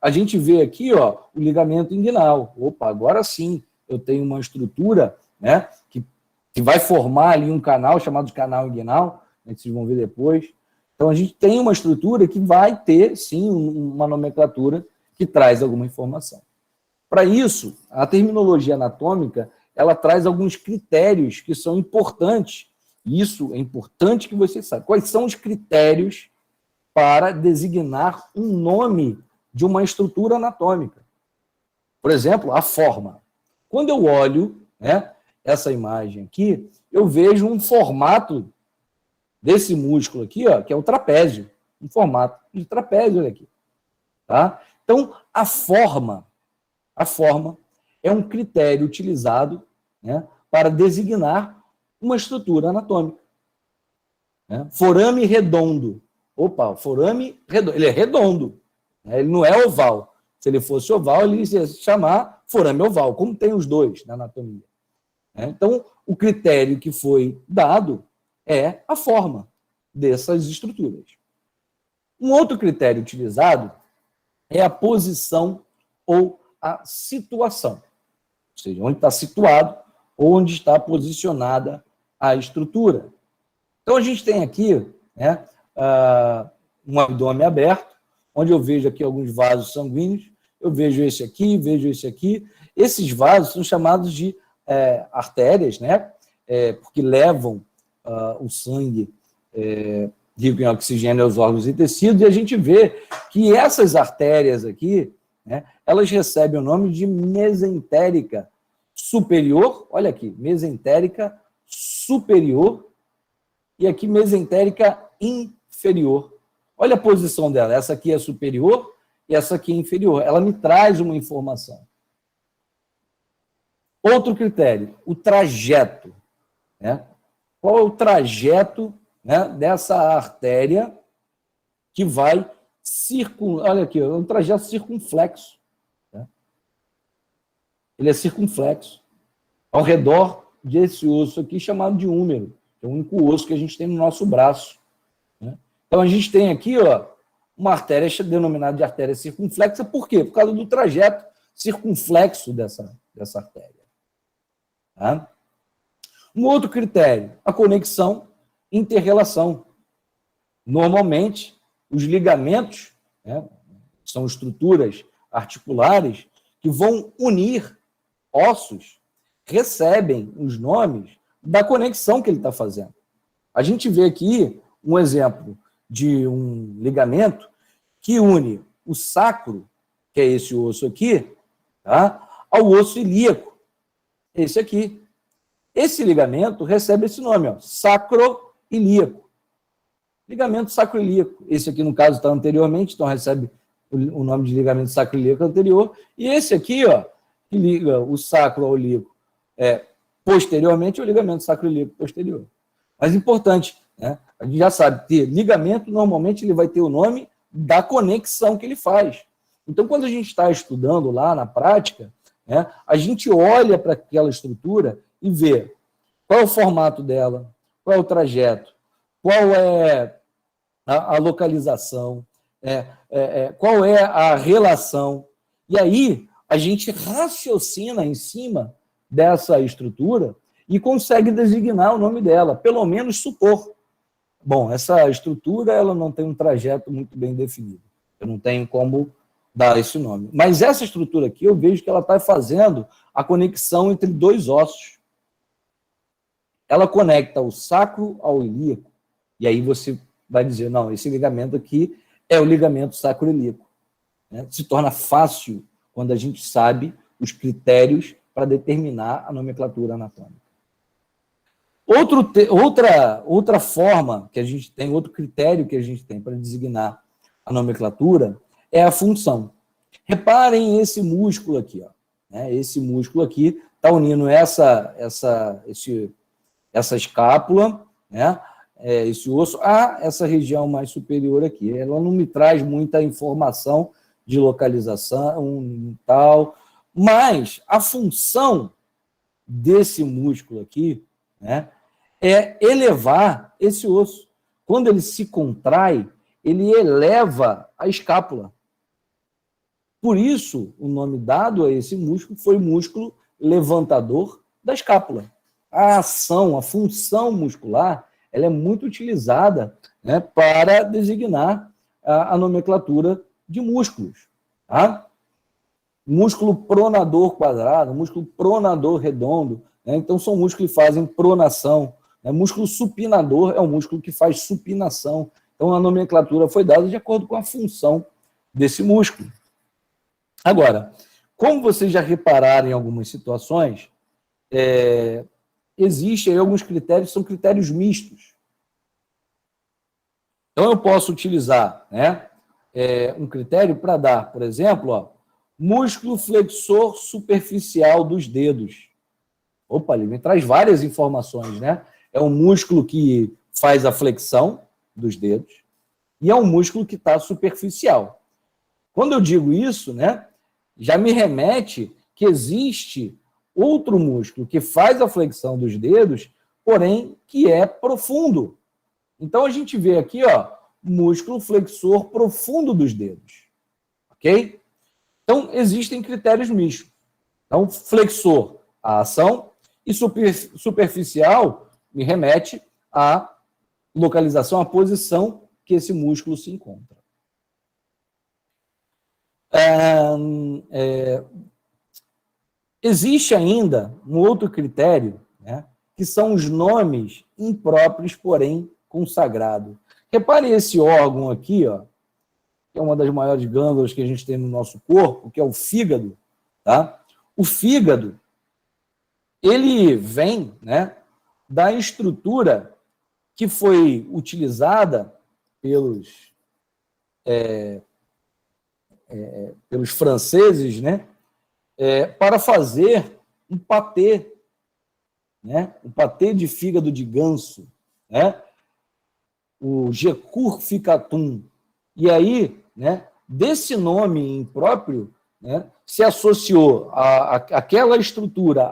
Speaker 1: A gente vê aqui, ó, o ligamento inguinal. Opa, agora sim eu tenho uma estrutura, né, que vai formar ali um canal chamado de canal inguinal, né, que vocês vão ver depois. Então, a gente tem uma estrutura que vai ter, sim, uma nomenclatura que traz alguma informação. Para isso, a terminologia anatômica ela traz alguns critérios que são importantes. Isso é importante que você saiba. Quais são os critérios para designar um nome de uma estrutura anatômica? Por exemplo, a forma. Quando eu olho, né, essa imagem aqui, eu vejo um formato desse músculo aqui, ó, que é o trapézio. Um formato de trapézio, olha aqui. Tá? Então, a forma é um critério utilizado, né, para designar uma estrutura anatômica. Né? Forame redondo. Opa, o forame redondo. Ele é redondo, né? Ele não é oval. Se ele fosse oval, ele ia se chamar forame oval, como tem os dois na anatomia. né? Então, o critério que foi dado é a forma dessas estruturas. Um outro critério utilizado é a posição ou a situação, ou seja, onde está situado ou onde está posicionada a estrutura. Então, a gente tem aqui, né, um abdômen aberto, onde eu vejo aqui alguns vasos sanguíneos, eu vejo esse aqui, vejo esse aqui. Esses vasos são chamados de artérias, né, porque levam o sangue rico em oxigênio aos órgãos e tecidos, e a gente vê que essas artérias aqui, né, elas recebem o nome de mesentérica superior, olha aqui, mesentérica superior, e aqui mesentérica inferior. Olha a posição dela, essa aqui é superior e essa aqui é inferior. Ela me traz uma informação. Outro critério, o trajeto, né? Qual é o trajeto, né, dessa artéria que vai olha aqui, é um trajeto circunflexo. Né? Ele é circunflexo. Ao redor desse osso aqui, chamado de húmero, que é o único osso que a gente tem no nosso braço. Né? Então, a gente tem aqui, ó, uma artéria denominada de artéria circunflexa. Por quê? Por causa do trajeto circunflexo dessa artéria. Tá? Um outro critério, a conexão, inter-relação. Normalmente, os ligamentos, né, são estruturas articulares que vão unir ossos, recebem os nomes da conexão que ele está fazendo. A gente vê aqui um exemplo de um ligamento que une o sacro, que é esse osso aqui, tá, ao osso ilíaco, esse aqui. Esse ligamento recebe esse nome, ó, sacroilíaco. Ligamento sacroilíaco. Esse aqui, no caso, está anteriormente, então recebe o nome de ligamento sacroilíaco anterior. E esse aqui, ó, que liga o sacro ao ilíaco posteriormente, é o ligamento sacroilíaco posterior. Mas importante, né? A gente já sabe que ligamento, normalmente, ele vai ter o nome da conexão que ele faz. Então, quando a gente está estudando lá na prática, né, a gente olha para aquela estrutura e vê qual é o formato dela, qual é o trajeto, qual é a localização, qual é a relação. E aí, a gente raciocina em cima dessa estrutura e consegue designar o nome dela, pelo menos supor. Bom, essa estrutura ela não tem um trajeto muito bem definido. Eu não tenho como dar esse nome. Mas essa estrutura aqui, eu vejo que ela está fazendo a conexão entre dois ossos. Ela conecta o sacro ao ilíaco. E aí você vai dizer, não, esse ligamento aqui é o ligamento sacroilíaco. Né? Se torna fácil quando a gente sabe os critérios para determinar a nomenclatura anatômica. Outra forma que a gente tem, outro critério que a gente tem para designar a nomenclatura é a função. Reparem esse músculo aqui, ó, né? Esse músculo aqui está unindo essa escápula, né? Esse osso, a essa região mais superior aqui. Ela não me traz muita informação de localização e tal, mas a função desse músculo aqui, né, é elevar esse osso. Quando ele se contrai, ele eleva a escápula. Por isso, o nome dado a esse músculo foi músculo levantador da escápula. A ação, a função muscular, ela é muito utilizada, né, para designar a nomenclatura de músculos. Tá? Músculo pronador quadrado, músculo pronador redondo, né? Então são músculos que fazem pronação. Né? Músculo supinador é um músculo que faz supinação. Então a nomenclatura foi dada de acordo com a função desse músculo. Agora, como vocês já repararam em algumas situações, existem aí alguns critérios que são critérios mistos. Então eu posso utilizar, né, um critério para dar, por exemplo, ó, músculo flexor superficial dos dedos. Opa, ele me traz várias informações, né? É um músculo que faz a flexão dos dedos e é um músculo que está superficial. Quando eu digo isso, né, já me remete que existe outro músculo que faz a flexão dos dedos, porém que é profundo. Então, a gente vê aqui, ó, músculo flexor profundo dos dedos. Ok? Então, existem critérios mistos. Então, flexor, a ação, e superficial me remete à localização, à posição que esse músculo se encontra. Existe ainda um outro critério, né, que são os nomes impróprios, porém consagrados. Repare esse órgão aqui, ó, que é uma das maiores glândulas que a gente tem no nosso corpo, que é o fígado. Tá? O fígado, ele vem, né, da estrutura que foi utilizada pelos franceses, né, para fazer um patê, né, um patê de fígado de ganso, né, o Jecurficatum. E aí, né, desse nome impróprio, né, se associou aquela estrutura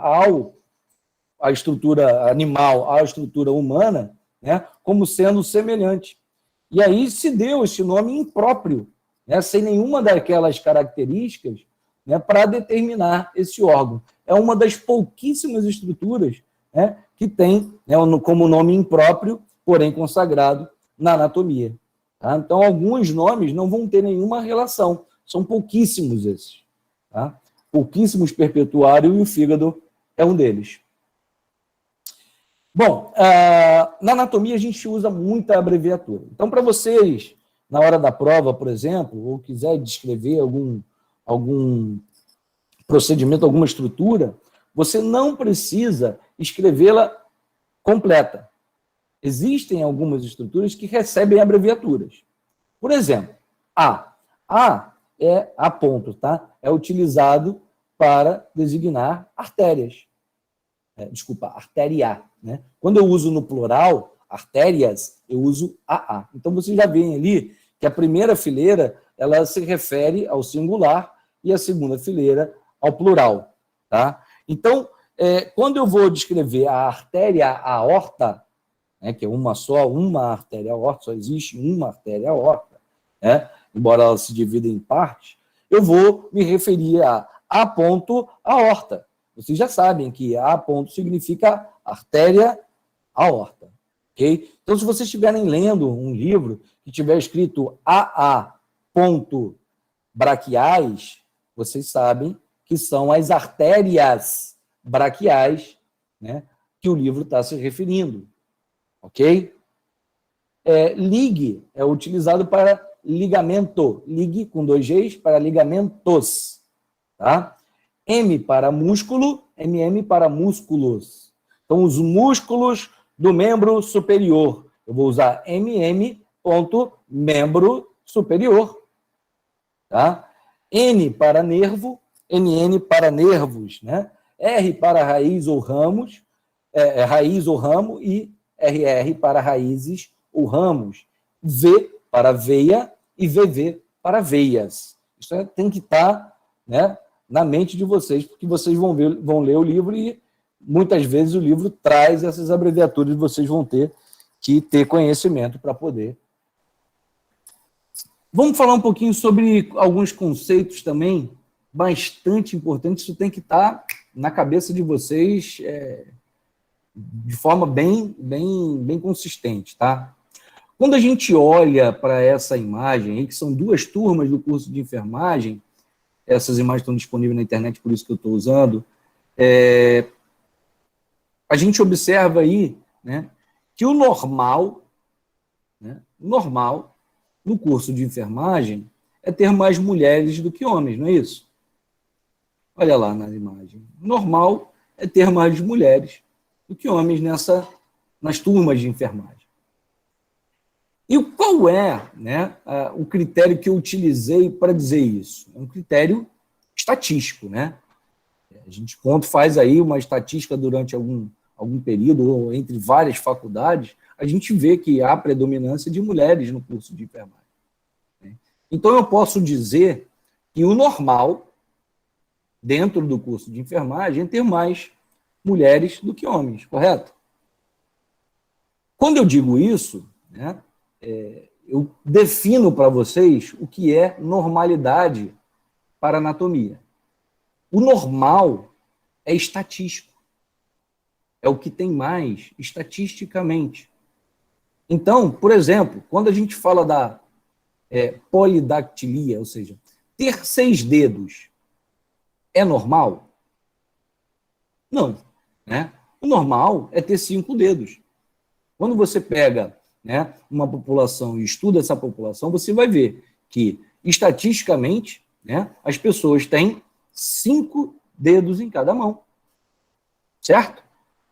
Speaker 1: à estrutura animal, à estrutura humana, né, como sendo semelhante. E aí se deu esse nome impróprio, né, sem nenhuma daquelas características, né, para determinar esse órgão. É uma das pouquíssimas estruturas, né, que tem, né, como nome impróprio, porém consagrado na anatomia. Tá? Então, alguns nomes não vão ter nenhuma relação. São pouquíssimos esses. Tá? Pouquíssimos perpetuário e o fígado é um deles. Bom, na anatomia a gente usa muita abreviatura. Então, para vocês, na hora da prova, por exemplo, ou quiser descrever algum procedimento, alguma estrutura, você não precisa escrevê-la completa. Existem algumas estruturas que recebem abreviaturas. Por exemplo, A. A é A ponto, tá? É utilizado para designar artérias. Artéria, né? Quando eu uso no plural, artérias, eu uso AA. Então, vocês já veem ali que a primeira fileira, ela se refere ao singular e a segunda fileira ao plural, tá? Então, quando eu vou descrever a artéria aorta, né, que é uma só, uma artéria aorta, só existe uma artéria aorta, né, embora ela se divida em partes, eu vou me referir a ponto aorta. Vocês já sabem que A ponto significa artéria aorta. Okay? Então, se vocês estiverem lendo um livro que tiver escrito AA ponto braquiais, vocês sabem que são as artérias braquiais, né, que o livro está se referindo. Ok? Lig é utilizado para ligamento. Lig com 2 Gs para ligamentos. Tá? M para músculo, MM para músculos. Então, os músculos do membro superior. Eu vou usar MM ponto membro superior. Tá? N para nervo, NN para nervos. Né? R para raiz ou ramos, raiz ou ramo e RR para raízes ou ramos. V para veia e VV para veias. Isso tem que estar, né, na mente de vocês, porque vocês vão ler o livro e muitas vezes o livro traz essas abreviaturas e vocês vão ter que ter conhecimento para poder. Vamos falar um pouquinho sobre alguns conceitos também bastante importantes. Isso tem que estar na cabeça de vocês de forma bem consistente, tá? Quando a gente olha para essa imagem, aí, que são 2 turmas do curso de enfermagem, essas imagens estão disponíveis na internet, por isso que eu estou usando, a gente observa aí, né, que o normal no curso de enfermagem é ter mais mulheres do que homens, não é isso? Olha lá na imagem. O normal é ter mais mulheres do que homens nas turmas de enfermagem. E qual é, né, o critério que eu utilizei para dizer isso? É um critério estatístico, né? A gente faz aí uma estatística durante algum período, ou entre várias faculdades, a gente vê que há predominância de mulheres no curso de enfermagem. Então, eu posso dizer que o normal dentro do curso de enfermagem, ter mais mulheres do que homens, correto? Quando eu digo isso, né, eu defino para vocês o que é normalidade para a anatomia. O normal é estatístico. É o que tem mais estatisticamente. Então, por exemplo, quando a gente fala da polidactilia, ou seja, ter 6 dedos, é normal? Não. Né? O normal é ter 5 dedos. Quando você pega, né, uma população e estuda essa população, você vai ver que, estatisticamente, né, as pessoas têm 5 dedos em cada mão. Certo?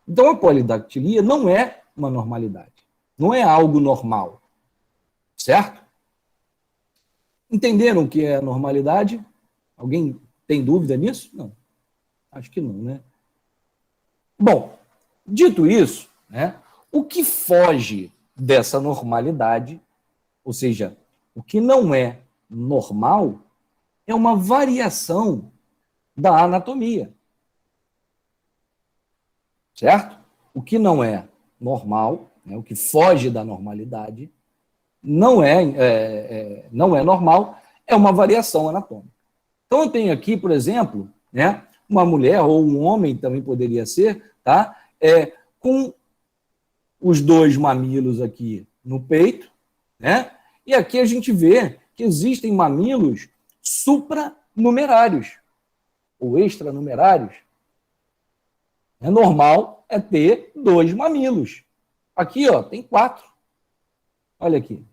Speaker 1: Então, a polidactilia não é uma normalidade. Não é algo normal. Certo? Entenderam o que é normalidade? Alguém tem dúvida nisso? Não. Acho que não, né? Bom, dito isso, né, o que foge dessa normalidade, ou seja, o que não é normal, é uma variação da anatomia. Certo? O que não é normal, né, o que foge da normalidade, não é normal, é uma variação anatômica. Então, eu tenho aqui, por exemplo, né, uma mulher, ou um homem também poderia ser, tá? Com os 2 mamilos aqui no peito, né? E aqui a gente vê que existem mamilos supranumerários, ou extranumerários. É normal ter 2 mamilos. Aqui, ó, tem 4. Olha aqui.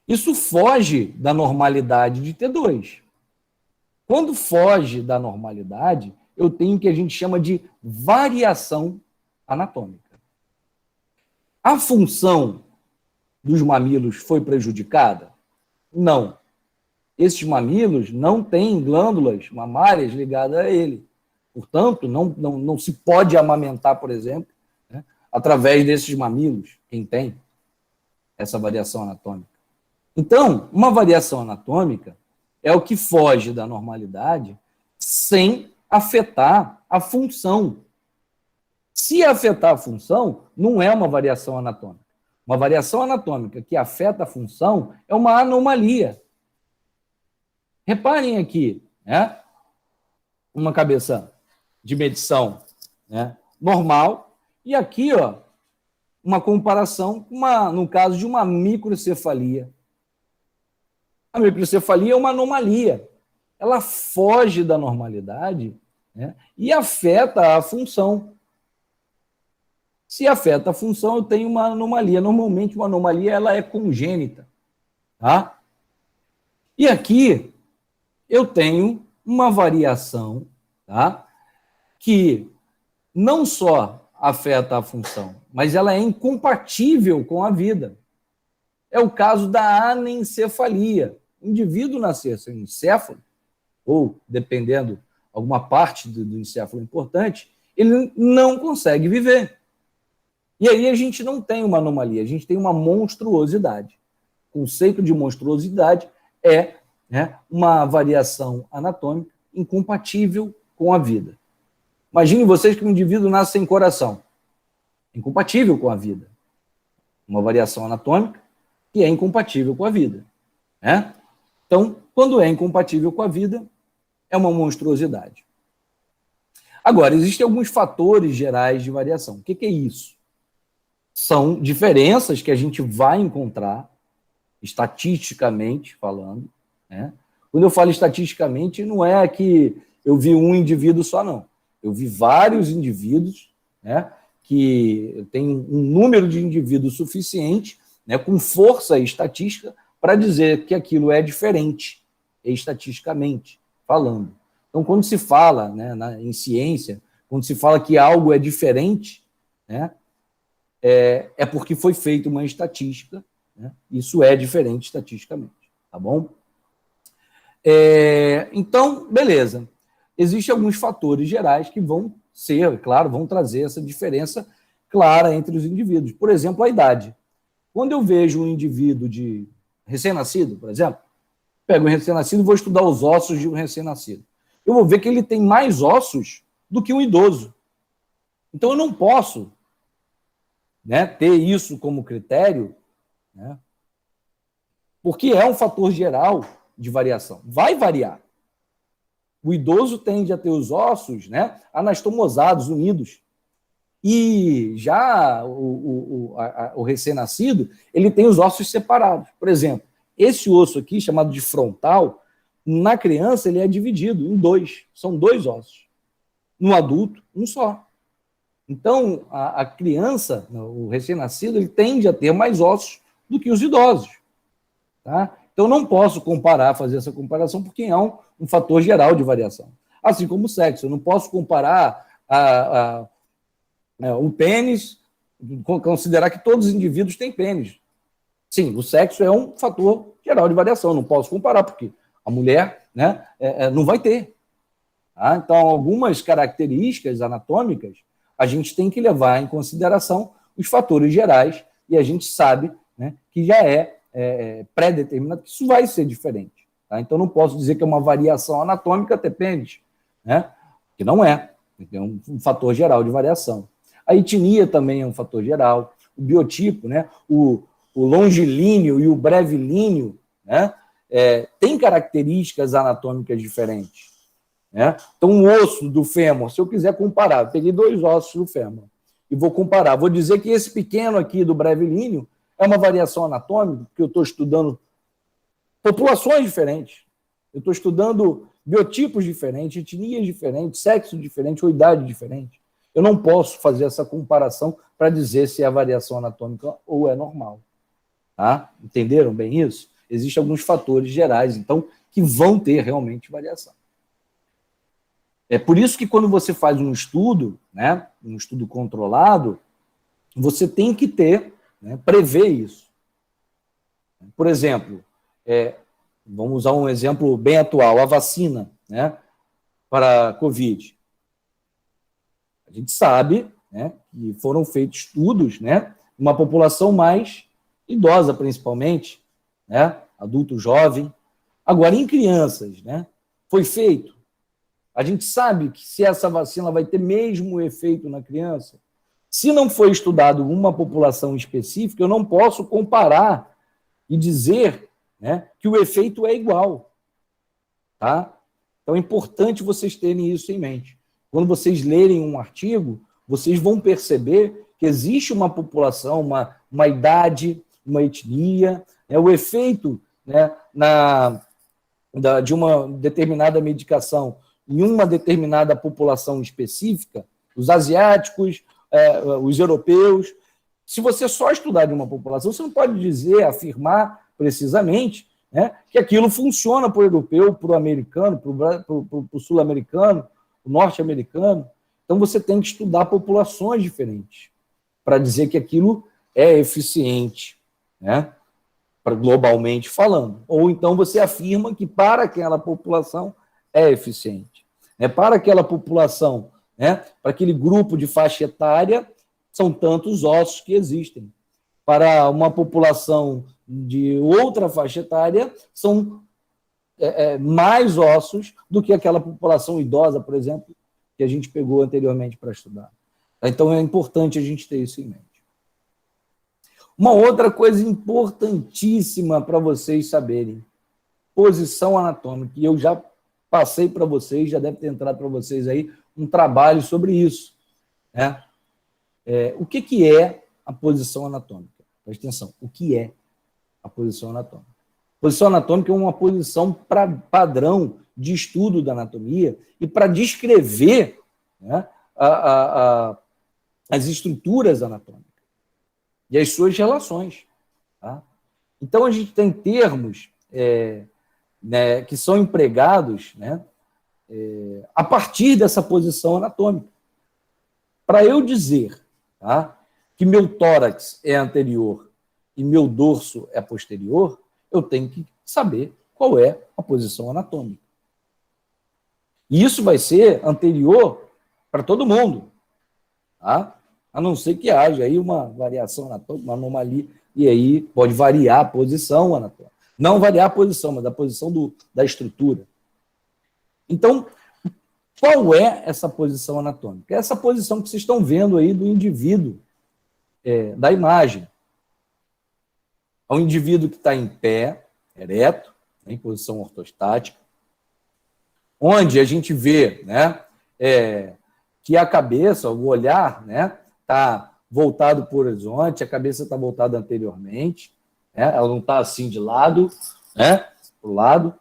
Speaker 1: Isso foge da normalidade de ter 2. Quando foge da normalidade, eu tenho o que a gente chama de variação anatômica. A função dos mamilos foi prejudicada? Não. Esses mamilos não têm glândulas mamárias ligadas a ele. Portanto, não se pode amamentar, por exemplo, né, através desses mamilos, quem tem essa variação anatômica. Então, uma variação anatômica é o que foge da normalidade sem afetar a função. Se afetar a função, não é uma variação anatômica. Uma variação anatômica que afeta a função é uma anomalia. Reparem aqui, né? Uma cabeça de medição, né, normal, e aqui, ó, uma comparação no caso de uma microcefalia. A microcefalia é uma anomalia. Ela foge da normalidade, né, e afeta a função. Se afeta a função, eu tenho uma anomalia. Normalmente, uma anomalia ela é congênita. Tá? E aqui, eu tenho uma variação, tá, que não só afeta a função, mas ela é incompatível com a vida. É o caso da anencefalia. O indivíduo nascer sem encéfalo, ou, dependendo, alguma parte do encéfalo importante, ele não consegue viver. E aí a gente não tem uma anomalia, a gente tem uma monstruosidade. O conceito de monstruosidade é, né, uma variação anatômica incompatível com a vida. Imagine vocês que um indivíduo nasce sem coração. Incompatível com a vida. Uma variação anatômica que é incompatível com a vida. Né? Então, quando é incompatível com a vida, é uma monstruosidade. Agora, existem alguns fatores gerais de variação. O que é isso? São diferenças que a gente vai encontrar, estatisticamente falando. Né? Quando eu falo estatisticamente, não é que eu vi um indivíduo só, não. Eu vi vários indivíduos, né, que tem um número de indivíduos suficiente, né, com força estatística para dizer que aquilo é diferente, estatisticamente falando. Então, quando se fala, né, em ciência, quando se fala que algo é diferente, né, é porque foi feita uma estatística, né, isso é diferente estatisticamente, tá bom? Então, beleza. Existem alguns fatores gerais que vão ser, claro, vão trazer essa diferença clara entre os indivíduos. Por exemplo, a idade. Quando eu vejo um indivíduo de recém-nascido, por exemplo, pego um recém-nascido e vou estudar os ossos de um recém-nascido. eu vou ver que ele tem mais ossos do que um idoso. Então, eu não posso, né, ter isso como critério, né, porque é um fator geral de variação. Vai variar. O idoso tende a ter os ossos, né, anastomosados, unidos. E já o recém-nascido, ele tem os ossos separados. Por exemplo, esse osso aqui, chamado de frontal, na criança ele é dividido em dois. São dois ossos. No adulto, um só. Então, a criança, o recém-nascido, ele tende a ter mais ossos do que os idosos. Tá? Então, não posso fazer essa comparação, porque é um fator geral de variação. Assim como o sexo. Eu não posso comparar o pênis, considerar que todos os indivíduos têm pênis. Sim, o sexo é um fator geral de variação. Eu não posso comparar, porque a mulher, né, não vai ter. Tá? Então, algumas características anatômicas a gente tem que levar em consideração os fatores gerais, e a gente sabe, né, que já é pré-determinado que isso vai ser diferente. Tá? Então, não posso dizer que é uma variação anatômica ter pênis, né? Que não é. É um fator geral de variação. A etnia também é um fator geral. O biotipo, né? O longilíneo e o brevilíneo, né? Tem características anatômicas diferentes. Né? Então, um osso do fêmur, se eu quiser comparar, eu peguei dois ossos do fêmur e vou comparar, vou dizer que esse pequeno aqui do brevilíneo é uma variação anatômica, porque eu estou estudando populações diferentes, eu estou estudando biotipos diferentes, etnias diferentes, sexo diferente ou idade diferente. Eu não posso fazer essa comparação para dizer se é variação anatômica ou é normal. Tá? Entenderam bem isso? Existem alguns fatores gerais, então, que vão ter realmente variação. É por isso que quando você faz um estudo, né, um estudo controlado, você tem que ter, né, prever isso. Por exemplo, vamos usar um exemplo bem atual, a vacina, né, para a Covid. A gente sabe, né, que foram feitos estudos, né, uma população mais idosa, principalmente, né, adulto jovem. Agora, em crianças, né, foi feito. A gente sabe que se essa vacina vai ter mesmo efeito na criança. Se não foi estudado uma população específica, eu não posso comparar e dizer, né, que o efeito é igual. Tá? Então é importante vocês terem isso em mente. Quando vocês lerem um artigo, vocês vão perceber que existe uma população, uma idade, uma etnia, o efeito, né, de uma determinada medicação em uma determinada população específica, os asiáticos, os europeus. Se você só estudar de uma população, você não pode dizer, afirmar precisamente, né, que aquilo funciona para o europeu, para o americano, para o sul-americano, para o norte-americano. Então, você tem que estudar populações diferentes para dizer que aquilo é eficiente, né, globalmente falando. Ou então você afirma que para aquela população é eficiente. Para aquela população, né, para aquele grupo de faixa etária, são tantos ossos que existem. Para uma população de outra faixa etária, são mais ossos do que aquela população idosa, por exemplo, que a gente pegou anteriormente para estudar. Então, é importante a gente ter isso em mente. Uma outra coisa importantíssima para vocês saberem, posição anatômica, e eu já passei para vocês, já deve ter entrado para vocês aí um trabalho sobre isso. Né? O que é a posição anatômica? Presta atenção, o que é a posição anatômica? A posição anatômica é uma posição padrão de estudo da anatomia e para descrever, né, as estruturas anatômicas e as suas relações. Tá? Então, a gente tem termos né, que são empregados, né, a partir dessa posição anatômica. Para eu dizer, tá, que meu tórax é anterior e meu dorso é posterior, eu tenho que saber qual é a posição anatômica. E isso vai ser anterior para todo mundo, tá? A não ser que haja aí uma variação anatômica, uma anomalia, e aí pode variar a posição anatômica. Não variar a posição, mas a posição da estrutura. Então, Qual é essa posição anatômica? É essa posição que vocês estão vendo aí do indivíduo, da imagem. É um indivíduo que está em pé, ereto, em posição ortostática, onde a gente vê, né, que a cabeça, o olhar, né, está voltado para o horizonte, a cabeça está voltada anteriormente, né, ela não está assim de lado, né, para o lado,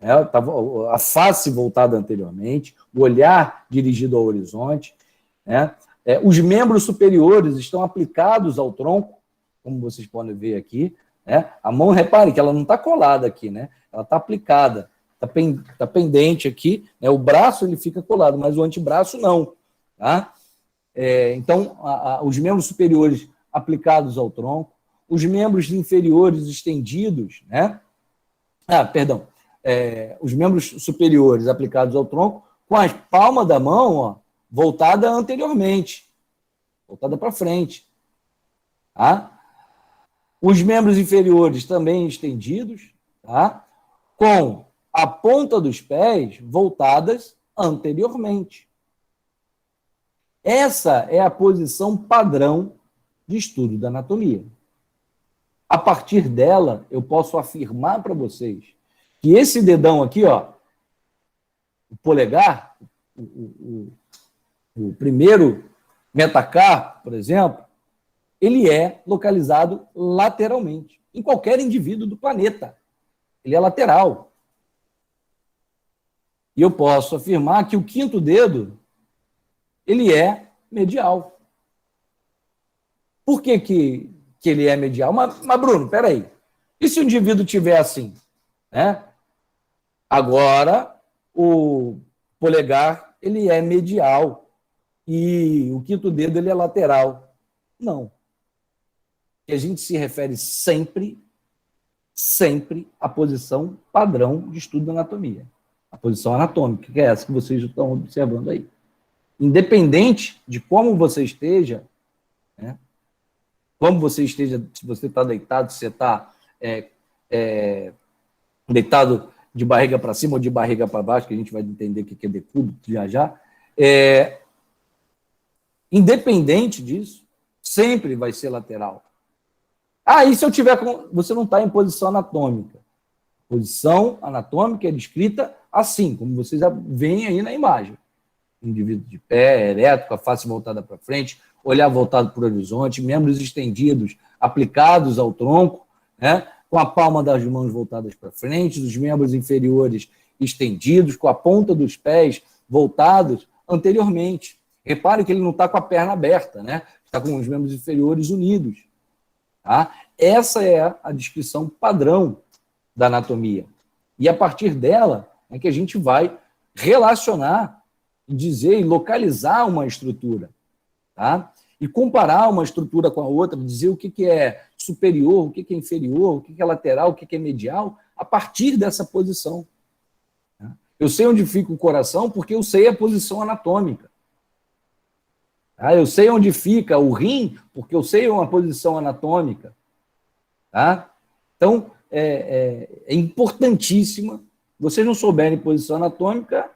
Speaker 1: né, tá a face voltada anteriormente, o olhar dirigido ao horizonte, né, os membros superiores estão aplicados ao tronco, como vocês podem ver aqui, né, a mão, repare que ela não está colada aqui, né, ela está aplicada, está pendente aqui, né, o braço ele fica colado, mas o antebraço não, tá? Então, os membros superiores aplicados ao tronco, os membros inferiores estendidos, né? Perdão, os membros superiores aplicados ao tronco, com as palmas da mão, ó, voltada anteriormente, voltada para frente, tá? Os membros inferiores também estendidos, tá? Com a ponta dos pés voltadas anteriormente. Essa é a posição padrão de estudo da anatomia. A partir dela, eu posso afirmar para vocês que esse dedão aqui, ó, o polegar, o primeiro metacarpo, por exemplo, ele é localizado lateralmente, em qualquer indivíduo do planeta. Ele é lateral. E eu posso afirmar que o quinto dedo, ele é medial. Por que ele é medial? Mas Bruno, peraí. E se o indivíduo tiver assim? Né? Agora, o polegar, ele é medial. E o quinto dedo, ele é lateral. Não. E a gente se refere sempre à posição padrão de estudo da anatomia. A posição anatômica, que é essa que vocês estão observando aí. Independente de como você esteja, né? Como você esteja, se você está deitado, se você está deitado de barriga para cima ou de barriga para baixo, que a gente vai entender o que é decúbito já já, independente disso, sempre vai ser lateral. E se eu tiver você não está em posição anatômica. Posição anatômica é descrita assim, como vocês já veem aí na imagem. Indivíduo de pé, ereto, com a face voltada para frente, olhar voltado para o horizonte, membros estendidos, aplicados ao tronco, né, com a palma das mãos voltadas para frente, os membros inferiores estendidos, com a ponta dos pés voltados anteriormente. Repare que ele não está com a perna aberta, né? Está com os membros inferiores unidos. Tá? Essa é a descrição padrão da anatomia. E a partir dela é que a gente vai relacionar, dizer e localizar uma estrutura. Tá? E comparar uma estrutura com a outra, dizer o que é superior, o que é inferior, o que é lateral, o que é medial, a partir dessa posição. Tá? Eu sei onde fica o coração porque eu sei a posição anatômica. Tá? Eu sei onde fica o rim porque eu sei uma posição anatômica. Tá? Então, é importantíssima. Vocês não souberem posição anatômica,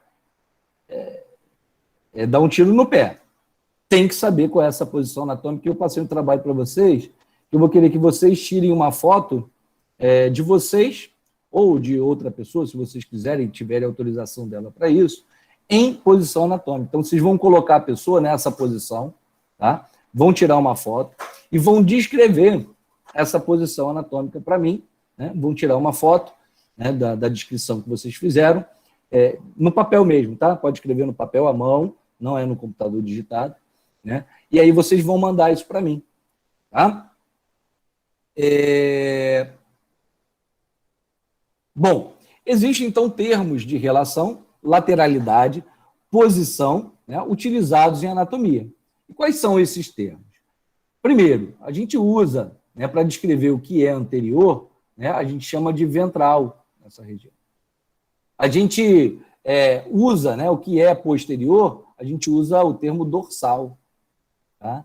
Speaker 1: dar um tiro no pé. Tem que saber qual é essa posição anatômica. Eu passei um trabalho para vocês, eu vou querer que vocês tirem uma foto de vocês ou de outra pessoa, se vocês quiserem, tiverem autorização dela para isso, em posição anatômica. Então, vocês vão colocar a pessoa nessa posição, tá? Vão tirar uma foto e vão descrever essa posição anatômica para mim, né? Vão tirar uma foto, né, da descrição que vocês fizeram, no papel mesmo, tá? Pode escrever no papel à mão, não é no computador digitado, né? E aí vocês vão mandar isso para mim, tá? Bom, existem então termos de relação, lateralidade, posição, né, utilizados em anatomia. E quais são esses termos? Primeiro, a gente usa, né, para descrever o que é anterior, né, a gente chama de ventral nessa região. A gente usa, né, o que é posterior, a gente usa o termo dorsal, tá?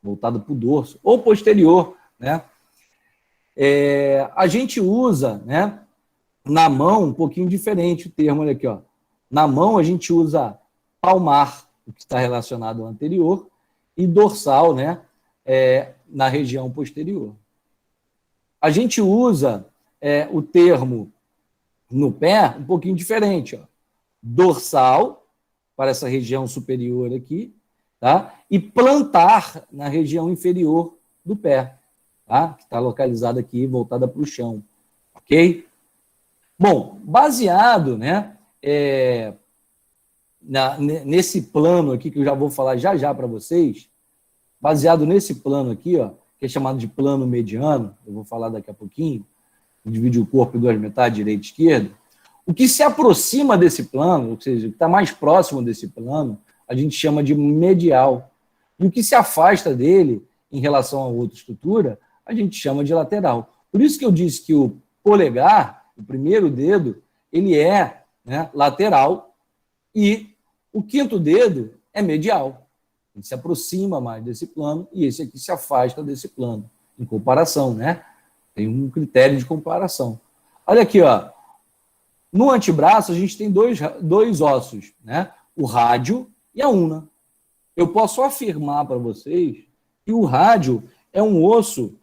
Speaker 1: Voltado para o dorso, ou posterior, né? A gente usa, né, na mão um pouquinho diferente o termo, olha aqui, ó. Na mão a gente usa palmar, o que está relacionado ao anterior, e dorsal, né, na região posterior. A gente usa o termo no pé um pouquinho diferente, ó. Dorsal, para essa região superior aqui, tá? E plantar na região inferior do pé, tá? Que está localizada aqui, voltada para o chão, ok? Bom, baseado, né, nesse plano aqui, que eu já vou falar já para vocês, baseado nesse plano aqui, ó, que é chamado de plano mediano, eu vou falar daqui a pouquinho, divide o corpo em duas metades, direita e esquerda, o que se aproxima desse plano, ou seja, o que está mais próximo desse plano, a gente chama de medial. E o que se afasta dele, em relação a outra estrutura, a gente chama de lateral. Por isso que eu disse que o polegar, o primeiro dedo, ele é, né, lateral, e o quinto dedo é medial. Ele se aproxima mais desse plano, e esse aqui se afasta desse plano, em comparação, né? Tem um critério de comparação. Olha aqui, ó. No antebraço, a gente tem dois ossos, né? O rádio e a una. Eu posso afirmar para vocês que o rádio é um osso,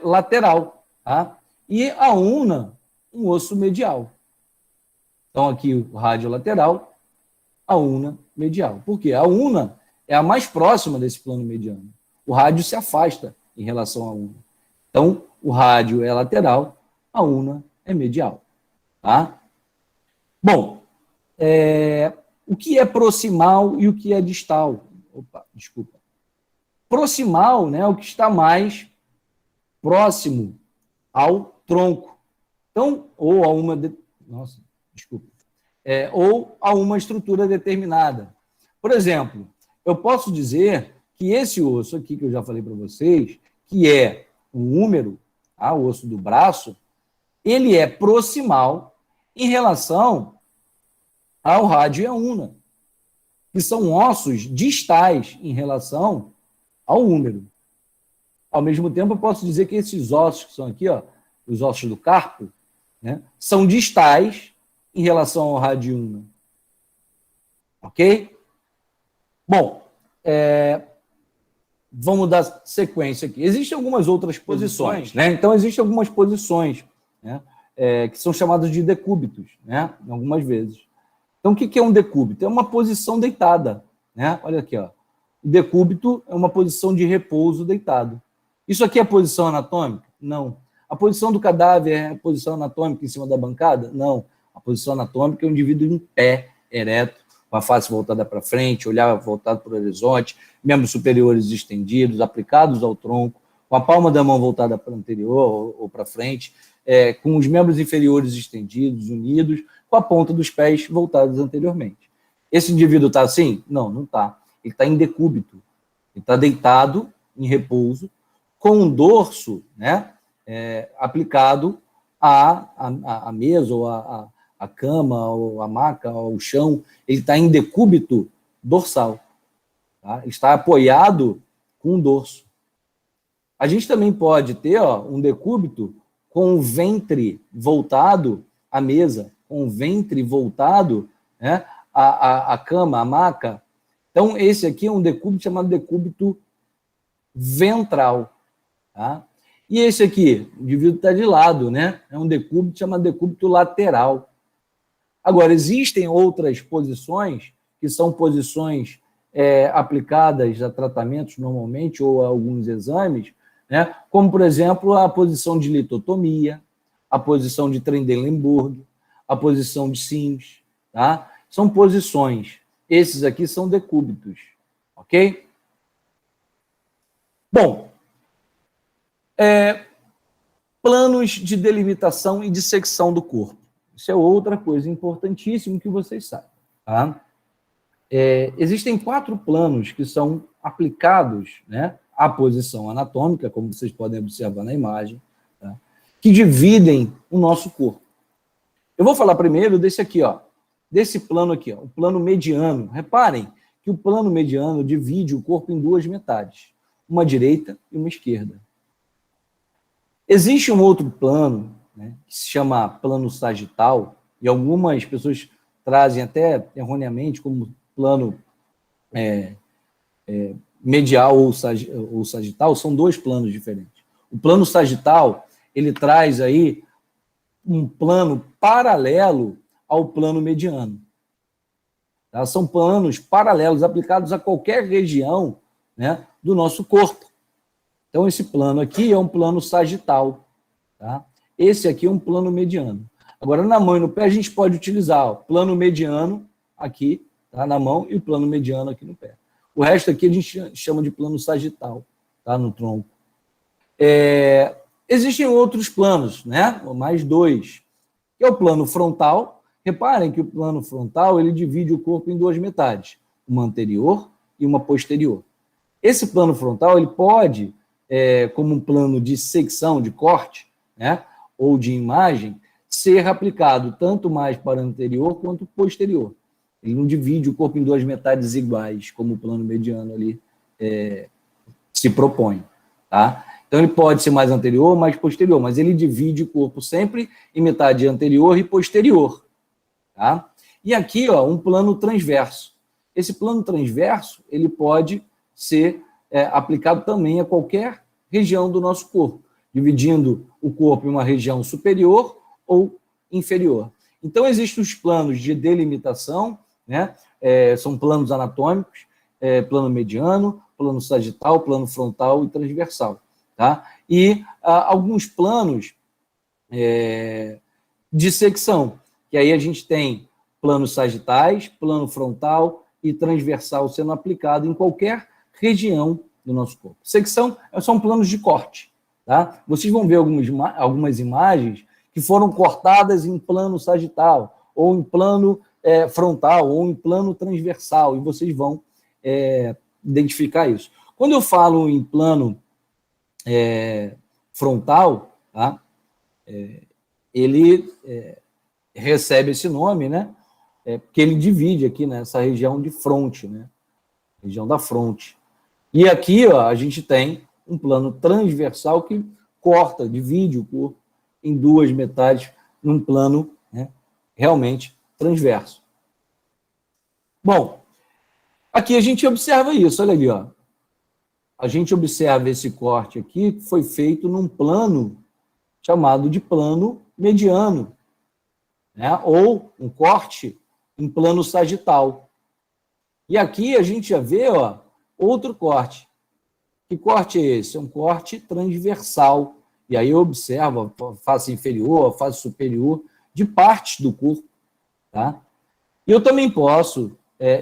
Speaker 1: lateral, tá? E a una, um osso medial. Então, aqui o rádio lateral, a una medial. Por quê? A una é a mais próxima desse plano mediano. O rádio se afasta em relação à una. Então, o rádio é lateral, a una é medial. Tá? Bom, o que é proximal e o que é distal? Opa, desculpa. Proximal, né, é o que está mais próximo ao tronco. Então, ou a uma... Nossa, desculpa. Ou a uma estrutura determinada. Por exemplo, eu posso dizer que esse osso aqui, que eu já falei para vocês, que é o húmero, o osso do braço, ele é proximal em relação ao rádio e à una, que são ossos distais em relação ao húmero. Ao mesmo tempo, eu posso dizer que esses ossos que são aqui, ó, os ossos do carpo, né, são distais em relação ao rádio e una. Ok? Bom, vamos dar sequência aqui. Existem algumas outras posições, né? Então, existem algumas posições, né, que são chamadas de decúbitos, né, algumas vezes. Então, o que é um decúbito? É uma posição deitada, né? Olha aqui, ó. O decúbito é uma posição de repouso deitado. Isso aqui é posição anatômica? Não. A posição do cadáver é a posição anatômica em cima da bancada? Não. A posição anatômica é o indivíduo em pé, ereto, com a face voltada para frente, olhar voltado para o horizonte, membros superiores estendidos, aplicados ao tronco, com a palma da mão voltada para o anterior ou para frente, com os membros inferiores estendidos, unidos, com a ponta dos pés voltados anteriormente. Esse indivíduo está assim? Não, não está. Ele está em decúbito. Ele está deitado, em repouso, com um dorso, né, aplicado à mesa, ou à cama, ou à maca, ou ao chão. Ele está em decúbito dorsal. Tá? Está apoiado com o dorso. A gente também pode ter, ó, um decúbito com o ventre voltado à mesa, com o ventre voltado, né, à cama, à maca. Então, esse aqui é um decúbito chamado decúbito ventral. Tá? E esse aqui, o indivíduo está de lado, né? É um decúbito chamado decúbito lateral. Agora, existem outras posições, que são posições aplicadas a tratamentos normalmente, ou a alguns exames, né? Como, por exemplo, a posição de litotomia, a posição de Trendelenburg, a posição de Sims, tá? São posições. Esses aqui são decúbitos, ok? Bom, planos de delimitação e dissecção do corpo. Isso é outra coisa importantíssima que vocês sabem, tá? Existem 4 planos que são aplicados, né, à posição anatômica, como vocês podem observar na imagem, tá, que dividem o nosso corpo. Eu vou falar primeiro desse aqui, ó, desse plano aqui, ó, o plano mediano. Reparem que o plano mediano divide o corpo em 2 metades, uma direita e uma esquerda. Existe um outro plano, né, que se chama plano sagital, e algumas pessoas trazem até erroneamente como plano medial ou sagital, são dois planos diferentes. O plano sagital, ele traz aí um plano paralelo ao plano mediano. Tá? São planos paralelos aplicados a qualquer região, né, do nosso corpo. Então, esse plano aqui é um plano sagital. Tá? Esse aqui é um plano mediano. Agora, na mão e no pé, a gente pode utilizar o plano mediano aqui, tá, na mão, e o plano mediano aqui no pé. O resto aqui a gente chama de plano sagital, tá, no tronco. Existem outros planos, né? Mais dois, que é o plano frontal. Reparem que o plano frontal ele divide o corpo em duas metades, uma anterior e uma posterior. Esse plano frontal ele pode, como um plano de secção, de corte, né, ou de imagem, ser aplicado tanto mais para anterior quanto posterior. Ele não divide o corpo em duas metades iguais, como o plano mediano ali se propõe. Tá? Então, ele pode ser mais anterior ou mais posterior, mas ele divide o corpo sempre em metade anterior e posterior. Tá? E aqui, ó, um plano transverso. Esse plano transverso ele pode ser aplicado também a qualquer região do nosso corpo, dividindo o corpo em uma região superior ou inferior. Então, existem os planos de delimitação, né? São planos anatômicos, plano mediano, plano sagital, plano frontal e transversal. Tá? E alguns planos de secção, que aí a gente tem planos sagitais, plano frontal e transversal sendo aplicado em qualquer região do nosso corpo. Secção são planos de corte. Tá? Vocês vão ver algumas imagens que foram cortadas em plano sagital, ou em plano frontal, ou em plano transversal, e vocês vão identificar isso. Quando eu falo em plano frontal, tá? Ele recebe esse nome, né? Porque ele divide aqui nessa região de fronte, né? Região da fronte. E aqui, ó, a gente tem um plano transversal que corta, divide o corpo em duas metades, num plano, né, realmente transverso. Bom, aqui a gente observa isso, olha ali, ó. A gente observa esse corte aqui, que foi feito num plano chamado de plano mediano, né? Ou um corte em plano sagital. E aqui a gente já vê, ó, outro corte. Que corte é esse? É um corte transversal. E aí eu observo a face inferior, a face superior de partes do corpo. Tá? E eu também posso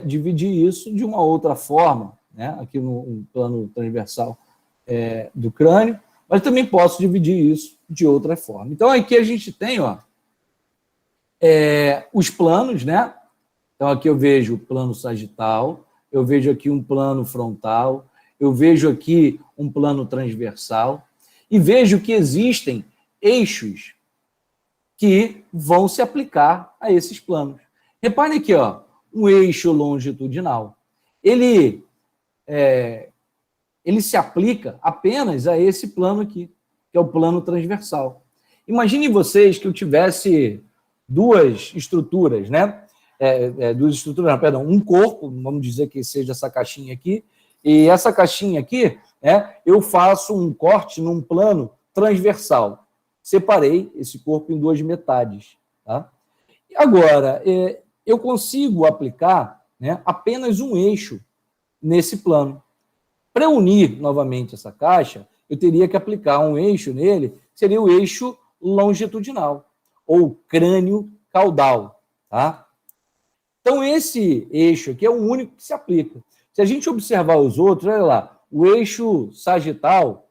Speaker 1: dividir isso de uma outra forma, né? Aqui no plano transversal do crânio, mas também posso dividir isso de outra forma. Então, aqui a gente tem, ó, os planos, né? Então, aqui eu vejo o plano sagital, eu vejo aqui um plano frontal, eu vejo aqui um plano transversal, e vejo que existem eixos que vão se aplicar a esses planos. Reparem aqui, ó, um eixo longitudinal. Ele se aplica apenas a esse plano aqui, que é o plano transversal. Imaginem vocês que eu tivesse duas estruturas, né? Duas estruturas, não, perdão, um corpo, vamos dizer que seja essa caixinha aqui, e essa caixinha aqui, eu faço um corte num plano transversal. Separei esse corpo em duas metades. Tá? Agora, eu consigo aplicar, né, apenas um eixo nesse plano. Para unir novamente essa caixa, eu teria que aplicar um eixo nele, que seria o eixo longitudinal, ou crânio caudal. Tá? Então, esse eixo aqui é o único que se aplica. Se a gente observar os outros, olha lá, o eixo sagital,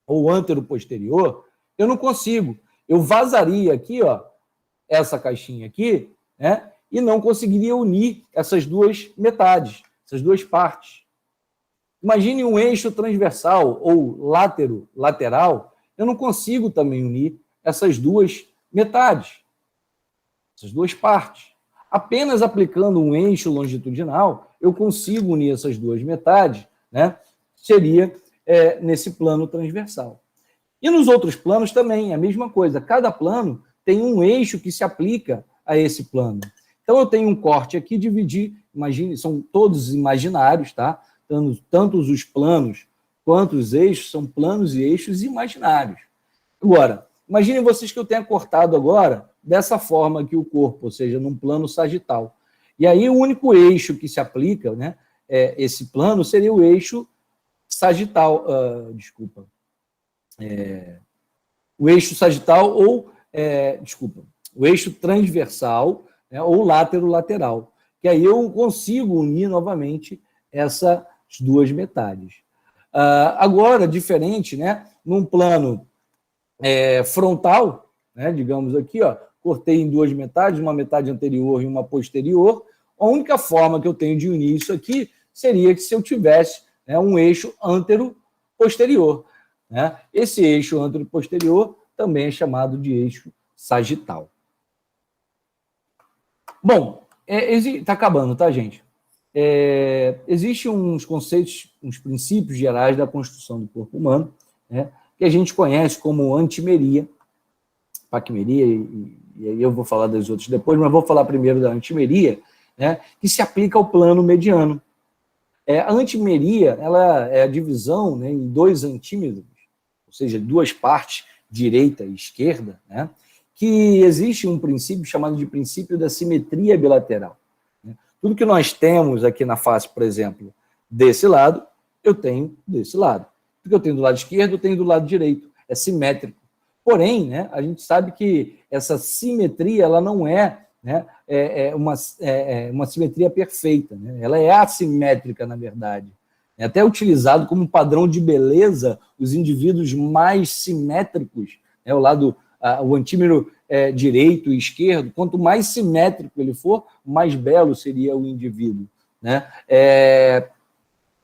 Speaker 1: ou antero-posterior, eu não consigo. Eu vazaria aqui, ó, essa caixinha aqui, né, e não conseguiria unir essas duas metades, essas duas partes. Imagine um eixo transversal ou lateral, eu não consigo também unir essas duas metades, essas duas partes. Apenas aplicando um eixo longitudinal, eu consigo unir essas duas metades, né? Seria nesse plano transversal. E nos outros planos também, a mesma coisa. Cada plano tem um eixo que se aplica a esse plano. Então, eu tenho um corte aqui, dividir, imagine, são todos imaginários, tá? Tanto os planos quanto os eixos são planos e eixos imaginários. Agora, imaginem vocês que eu tenha cortado agora dessa forma aqui o corpo, ou seja, num plano sagital. E aí o único eixo que se aplica, né, esse plano seria o eixo sagital, o eixo sagital ou, o eixo transversal, né, ou látero-lateral, que aí eu consigo unir novamente essas duas metades. Agora, diferente, né, num plano frontal, né, digamos aqui, ó, cortei em duas metades, uma metade anterior e uma posterior, a única forma que eu tenho de unir isso aqui seria que se eu tivesse, né, um eixo antero-posterior. Né? Esse eixo antero-posterior também é chamado de eixo sagital. Bom, está acabando, tá, gente? Existem uns conceitos, uns princípios gerais da construção do corpo humano, né, que a gente conhece como antimeria, paquimeria, e aí eu vou falar das outras depois, mas vou falar primeiro da antimeria, né, que se aplica ao plano mediano. A antimeria, ela é a divisão, né, em dois antímetros, ou seja, duas partes, direita e esquerda, né, que existe um princípio chamado de princípio da simetria bilateral. Né? Tudo que nós temos aqui na face, por exemplo, desse lado, eu tenho desse lado. Tudo que eu tenho do lado esquerdo, eu tenho do lado direito. É simétrico. Porém, né, a gente sabe que essa simetria ela não é, né, uma simetria perfeita. Né? Ela é assimétrica, na verdade. É até utilizado como padrão de beleza os indivíduos mais simétricos, né, o antímero direito e esquerdo, quanto mais simétrico ele for, mais belo seria o indivíduo. Né?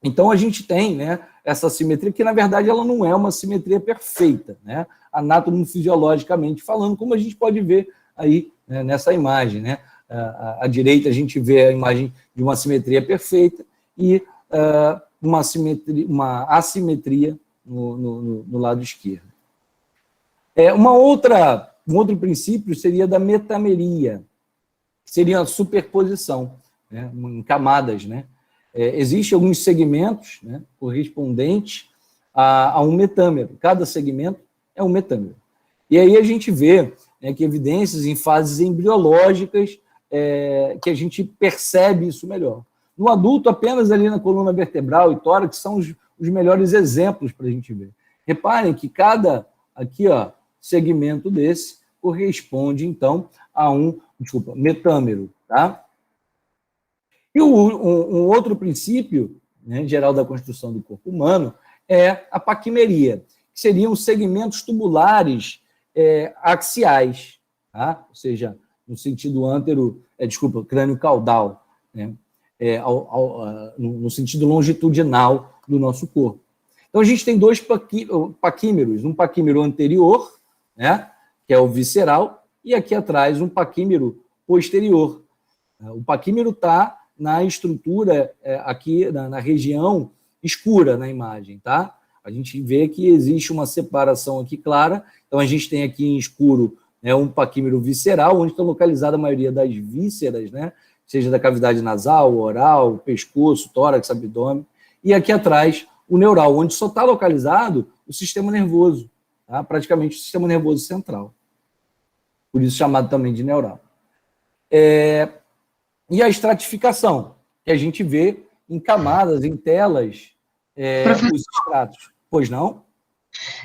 Speaker 1: Então, a gente tem, né, essa simetria, que, na verdade, ela não é uma simetria perfeita, né? Anatomofisiologicamente falando, como a gente pode ver aí, né, nessa imagem. Né? À direita, a gente vê a imagem de uma simetria perfeita e uma assimetria no lado esquerdo. Um outro princípio seria da metameria, que seria a superposição, né, em camadas. Né? Existem alguns segmentos, né, correspondentes a um metâmero. Cada segmento é um metâmero. E aí a gente vê, né, que evidências em fases embriológicas que a gente percebe isso melhor. No adulto, apenas ali na coluna vertebral e tórax são os melhores exemplos para a gente ver. Reparem que cada segmento desse corresponde, então, a um metâmero. Tá? E um outro princípio, né, geral da construção do corpo humano é a paquimeria, que seriam segmentos tubulares axiais, tá? Ou seja, no sentido crânio-caudal, né? No sentido longitudinal do nosso corpo. Então, a gente tem dois paquímeros, um paquímero anterior, né, que é o visceral, e aqui atrás um paquímero posterior. O paquímero está na estrutura, aqui na região escura na imagem, tá? A gente vê que existe uma separação aqui clara, então a gente tem aqui em escuro, né, um paquímero visceral, onde está localizada a maioria das vísceras, né, seja da cavidade nasal, oral, pescoço, tórax, abdômen, e aqui atrás o neural, onde só está localizado o sistema nervoso, tá? Praticamente o sistema nervoso central, por isso chamado também de neural. E a estratificação, que a gente vê em camadas, em telas, os estratos. Pois não?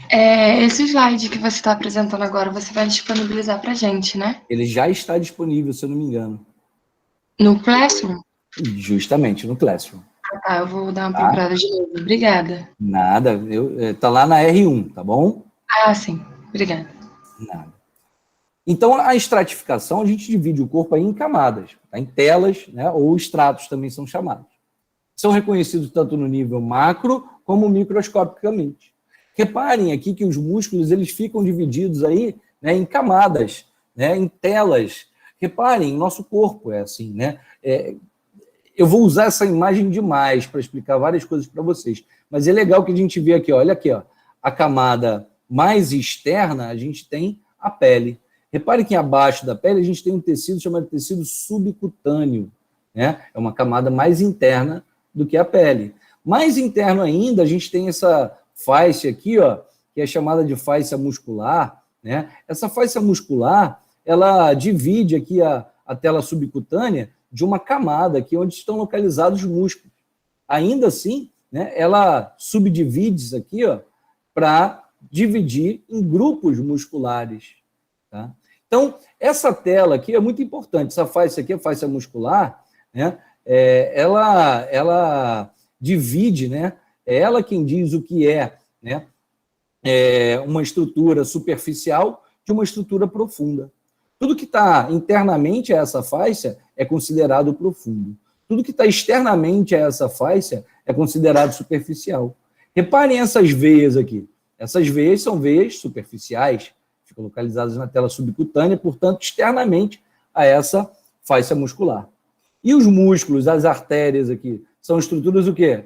Speaker 2: Esse slide que você está apresentando agora, você vai disponibilizar para a gente, né?
Speaker 1: Ele já está disponível, se eu não me engano.
Speaker 2: No Classroom?
Speaker 1: Justamente, no Classroom.
Speaker 2: Tá, eu vou dar uma procurada de novo. Obrigada.
Speaker 1: Nada, tá lá na R1, tá bom?
Speaker 2: Sim. Obrigada.
Speaker 1: Nada. Então, a estratificação, a gente divide o corpo aí em camadas, tá? Em telas, né, ou estratos também são chamados. São reconhecidos tanto no nível macro como microscopicamente. Reparem aqui que os músculos eles ficam divididos aí, né, em camadas, né, em telas. Reparem, nosso corpo é assim, né? Eu vou usar essa imagem demais para explicar várias coisas para vocês, mas é legal que a gente vê aqui, olha aqui, ó, a camada mais externa, a gente tem a pele. Repare que abaixo da pele a gente tem um tecido chamado tecido subcutâneo, né? É uma camada mais interna do que a pele. Mais interno ainda, a gente tem essa faixa aqui, ó, que é chamada de faixa muscular, né? Essa faixa muscular, ela divide aqui a tela subcutânea de uma camada aqui onde estão localizados os músculos. Ainda assim, né, ela subdivide isso aqui, ó, para dividir em grupos musculares, tá? Então, essa tela aqui é muito importante. Essa faixa aqui, a faixa muscular, né, ela divide, né, é ela quem diz o que é, né, uma estrutura superficial de uma estrutura profunda. Tudo que está internamente a essa faixa é considerado profundo. Tudo que está externamente a essa faixa é considerado superficial. Reparem essas veias aqui. Essas veias são veias superficiais, ficam localizadas na tela subcutânea, portanto, externamente a essa faixa muscular. E os músculos, as artérias aqui, são estruturas o quê?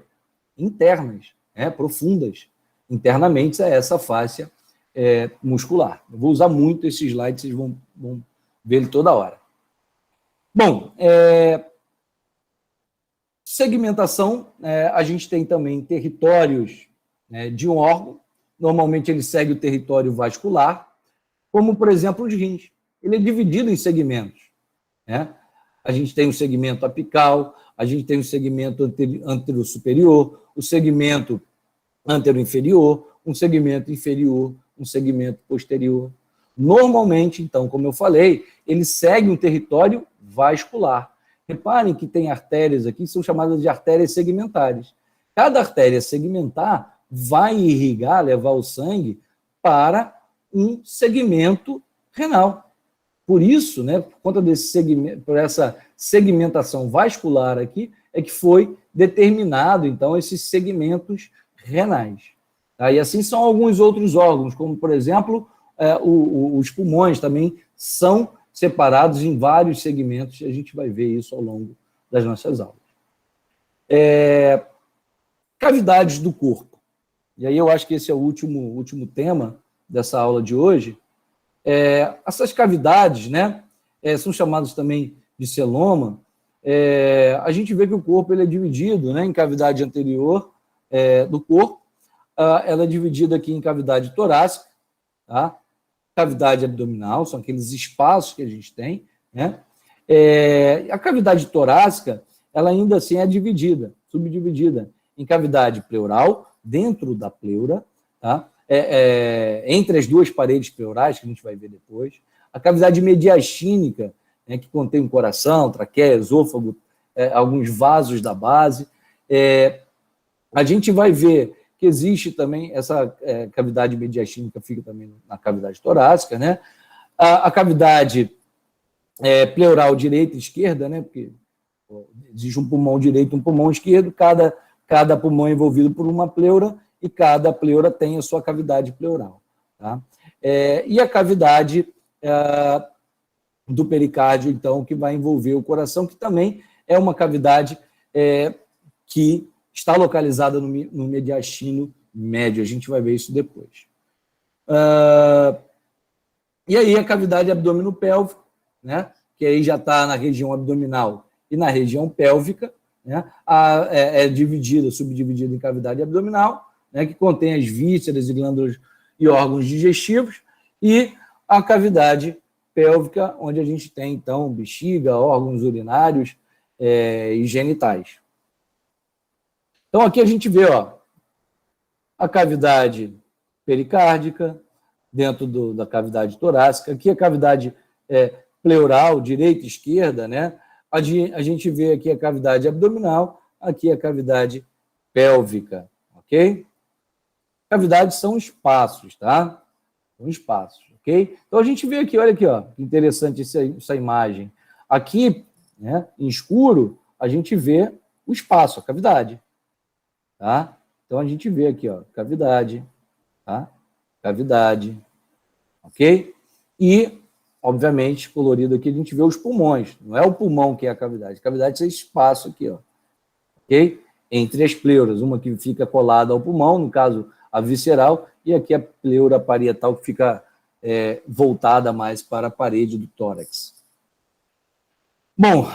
Speaker 1: Internas, profundas, internamente a essa faixa muscular. Eu vou usar muito esse slide, vocês vão ver ele toda hora. Bom, segmentação, a gente tem também territórios de um órgão, normalmente ele segue o território vascular, como, por exemplo, os rins. Ele é dividido em segmentos, né? A gente tem um segmento apical, a gente tem um segmento antero-superior, o segmento antero-inferior, um segmento inferior, um segmento posterior. Normalmente, então, como eu falei, ele segue um território vascular. Reparem que tem artérias aqui que são chamadas de artérias segmentares. Cada artéria segmentar vai irrigar, levar o sangue para um segmento renal. Por isso, né, por conta desse segmento, por essa segmentação vascular aqui, é que foi determinado, então, esses segmentos renais. Tá? E assim são alguns outros órgãos, como, por exemplo, os pulmões também são separados em vários segmentos, e a gente vai ver isso ao longo das nossas aulas. Cavidades do corpo. E aí eu acho que esse é o último tema dessa aula de hoje. Essas cavidades, né, são chamadas também de celoma. A gente vê que o corpo ele é dividido, né, em cavidade anterior do corpo. Ela é dividida aqui em cavidade torácica, tá? Cavidade abdominal, são aqueles espaços que a gente tem, né? A cavidade torácica, ela ainda assim é dividida, subdividida em cavidade pleural, dentro da pleura, tá? Entre as duas paredes pleurais, que a gente vai ver depois, a cavidade mediastínica, né, que contém o coração, traqueia, esôfago, alguns vasos da base. A gente vai ver que existe também essa cavidade mediastínica, fica também na cavidade torácica, né? A cavidade pleural direita e esquerda, né? Porque existe um pulmão direito e um pulmão esquerdo, cada pulmão é envolvido por uma pleura, e cada pleura tem a sua cavidade pleural. Tá? E a cavidade do pericárdio, então, que vai envolver o coração, que também é uma cavidade que está localizada no mediastino médio. A gente vai ver isso depois. E aí a cavidade abdominopélvica, né, que aí já está na região abdominal e na região pélvica, né, subdividida em cavidade abdominal, né, que contém as vísceras e glândulas e órgãos digestivos, e a cavidade pélvica, onde a gente tem, então, bexiga, órgãos urinários e genitais. Então, aqui a gente vê, ó, a cavidade pericárdica, dentro da cavidade torácica, aqui a cavidade pleural, direita e esquerda, né? A gente vê aqui a cavidade abdominal, aqui a cavidade pélvica, ok? Cavidades são espaços, tá? São espaços, ok? Então, a gente vê aqui, olha aqui, ó, que interessante essa imagem. Aqui, né, em escuro, a gente vê o espaço, a cavidade, tá? Então, a gente vê aqui, ó, cavidade, tá? Cavidade, ok? E, obviamente, colorido aqui, a gente vê os pulmões. Não é o pulmão que é a cavidade é esse espaço aqui, ó, ok? Entre as pleuras, uma que fica colada ao pulmão, no caso, a visceral, e aqui a pleura parietal que fica voltada mais para a parede do tórax. Bom,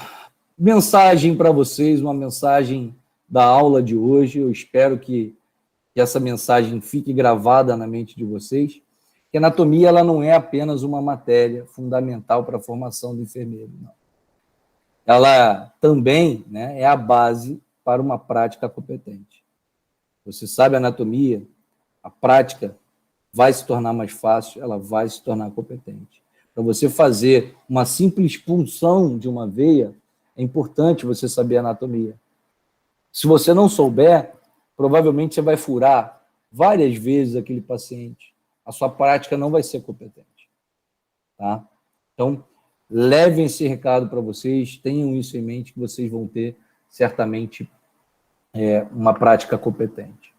Speaker 1: mensagem para vocês, uma mensagem da aula de hoje. Eu espero que essa mensagem fique gravada na mente de vocês, que a anatomia ela não é apenas uma matéria fundamental para a formação do enfermeiro, não. Ela também, né, é a base para uma prática competente. Você sabe a anatomia, a prática vai se tornar mais fácil, ela vai se tornar competente. Para você fazer uma simples punção de uma veia, é importante você saber a anatomia. Se você não souber, provavelmente você vai furar várias vezes aquele paciente. A sua prática não vai ser competente. Tá? Então, levem esse recado para vocês, tenham isso em mente, que vocês vão ter, certamente, uma prática competente.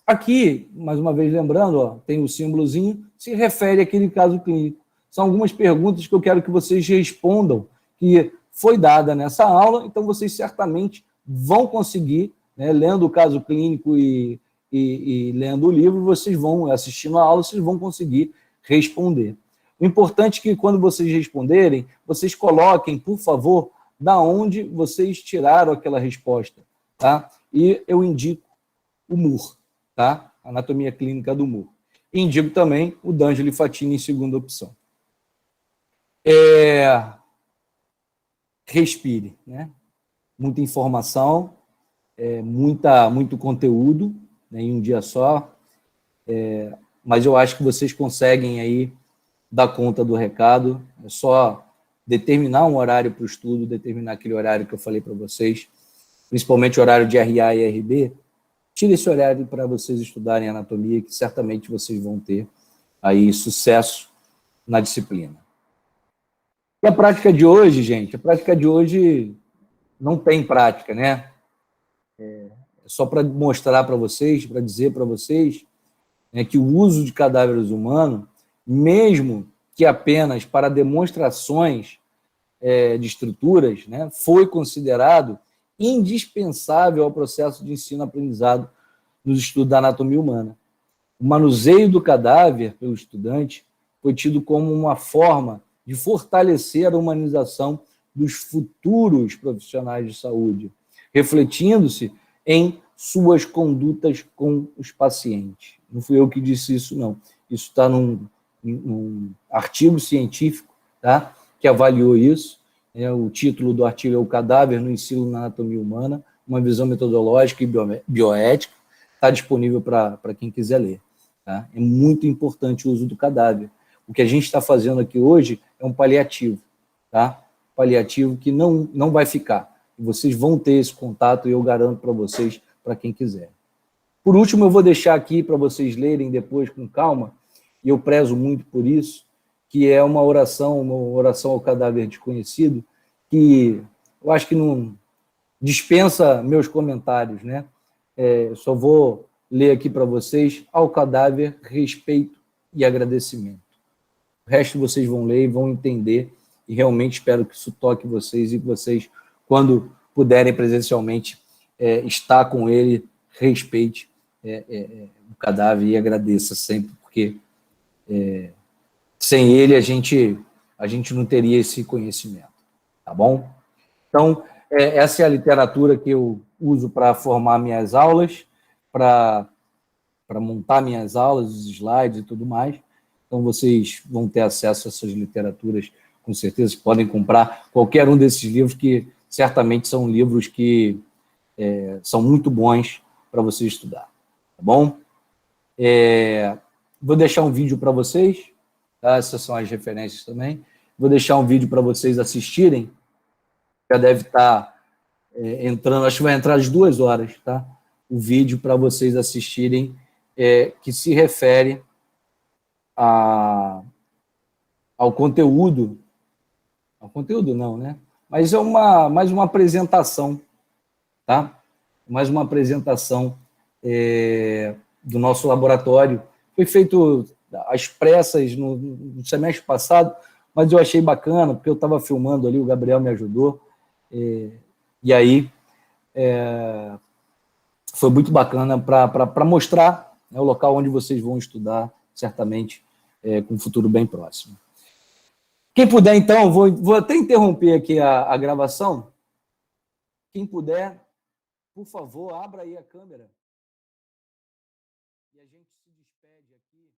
Speaker 1: Aqui, mais uma vez lembrando, ó, tem o símbolozinho, se refere àquele caso clínico. São algumas perguntas que eu quero que vocês respondam, que foi dada nessa aula, então vocês certamente vão conseguir, né, lendo o caso clínico e lendo o livro, vocês vão, assistindo a aula, vocês vão conseguir responder. O importante é que, quando vocês responderem, vocês coloquem, por favor, da onde vocês tiraram aquela resposta, tá? E eu indico o MUR, tá? Anatomia Clínica do MUR. E indico também o D'Angelo Fatini em segunda opção. Respire, né? Muita informação, muito conteúdo, né, em um dia só, mas eu acho que vocês conseguem aí dar conta do recado. É só determinar um horário para o estudo, determinar aquele horário que eu falei para vocês, principalmente o horário de RA e RB. Tire esse horário para vocês estudarem anatomia, que certamente vocês vão ter aí sucesso na disciplina. E a prática de hoje, gente, a prática de hoje não tem prática, né? É só para mostrar para vocês, para dizer para vocês, né, que o uso de cadáveres humanos, mesmo que apenas para demonstrações de estruturas, né, foi considerado indispensável ao processo de ensino-aprendizado nos estudos da anatomia humana. O manuseio do cadáver pelo estudante foi tido como uma forma de fortalecer a humanização dos futuros profissionais de saúde, refletindo-se em suas condutas com os pacientes. Não fui eu que disse isso, não. Isso está num artigo científico, tá, que avaliou isso. O título do artigo é O Cadáver no Ensino na Anatomia Humana, uma visão metodológica e bioética. Está disponível para quem quiser ler. Tá? É muito importante o uso do cadáver. O que a gente está fazendo aqui hoje é um paliativo, tá? Paliativo que não vai ficar. E vocês vão ter esse contato, e eu garanto para vocês, para quem quiser. Por último, eu vou deixar aqui para vocês lerem depois com calma, e eu prezo muito por isso, que é uma oração ao cadáver desconhecido, que eu acho que não dispensa meus comentários, né? Só vou ler aqui para vocês: ao cadáver, respeito e agradecimento. O resto vocês vão ler e vão entender, e realmente espero que isso toque vocês, e que vocês, quando puderem presencialmente estar com ele, respeite o cadáver e agradeça sempre, porque sem ele a gente não teria esse conhecimento, tá bom? Então, essa é a literatura que eu uso para formar minhas aulas, para montar minhas aulas, os slides e tudo mais. Então, vocês vão ter acesso a essas literaturas, com certeza. Podem comprar qualquer um desses livros, que certamente são livros que são muito bons para vocês estudar, tá bom? Vou deixar um vídeo para vocês, tá? Essas são as referências também. Vou deixar um vídeo para vocês assistirem. Já deve estar entrando, acho que vai entrar às 2 horas, tá? O vídeo para vocês assistirem, que se refere ao conteúdo. Ao conteúdo não, né? Mas é mais uma apresentação, tá? Mais uma apresentação do nosso laboratório. Foi feito às pressas no semestre passado, mas eu achei bacana, porque eu estava filmando ali, o Gabriel me ajudou, e aí foi muito bacana para mostrar, né, o local onde vocês vão estudar, certamente com um futuro bem próximo. Quem puder, então, vou até interromper aqui a gravação. Quem puder, por favor, abra aí a câmera. E a gente se despede aqui.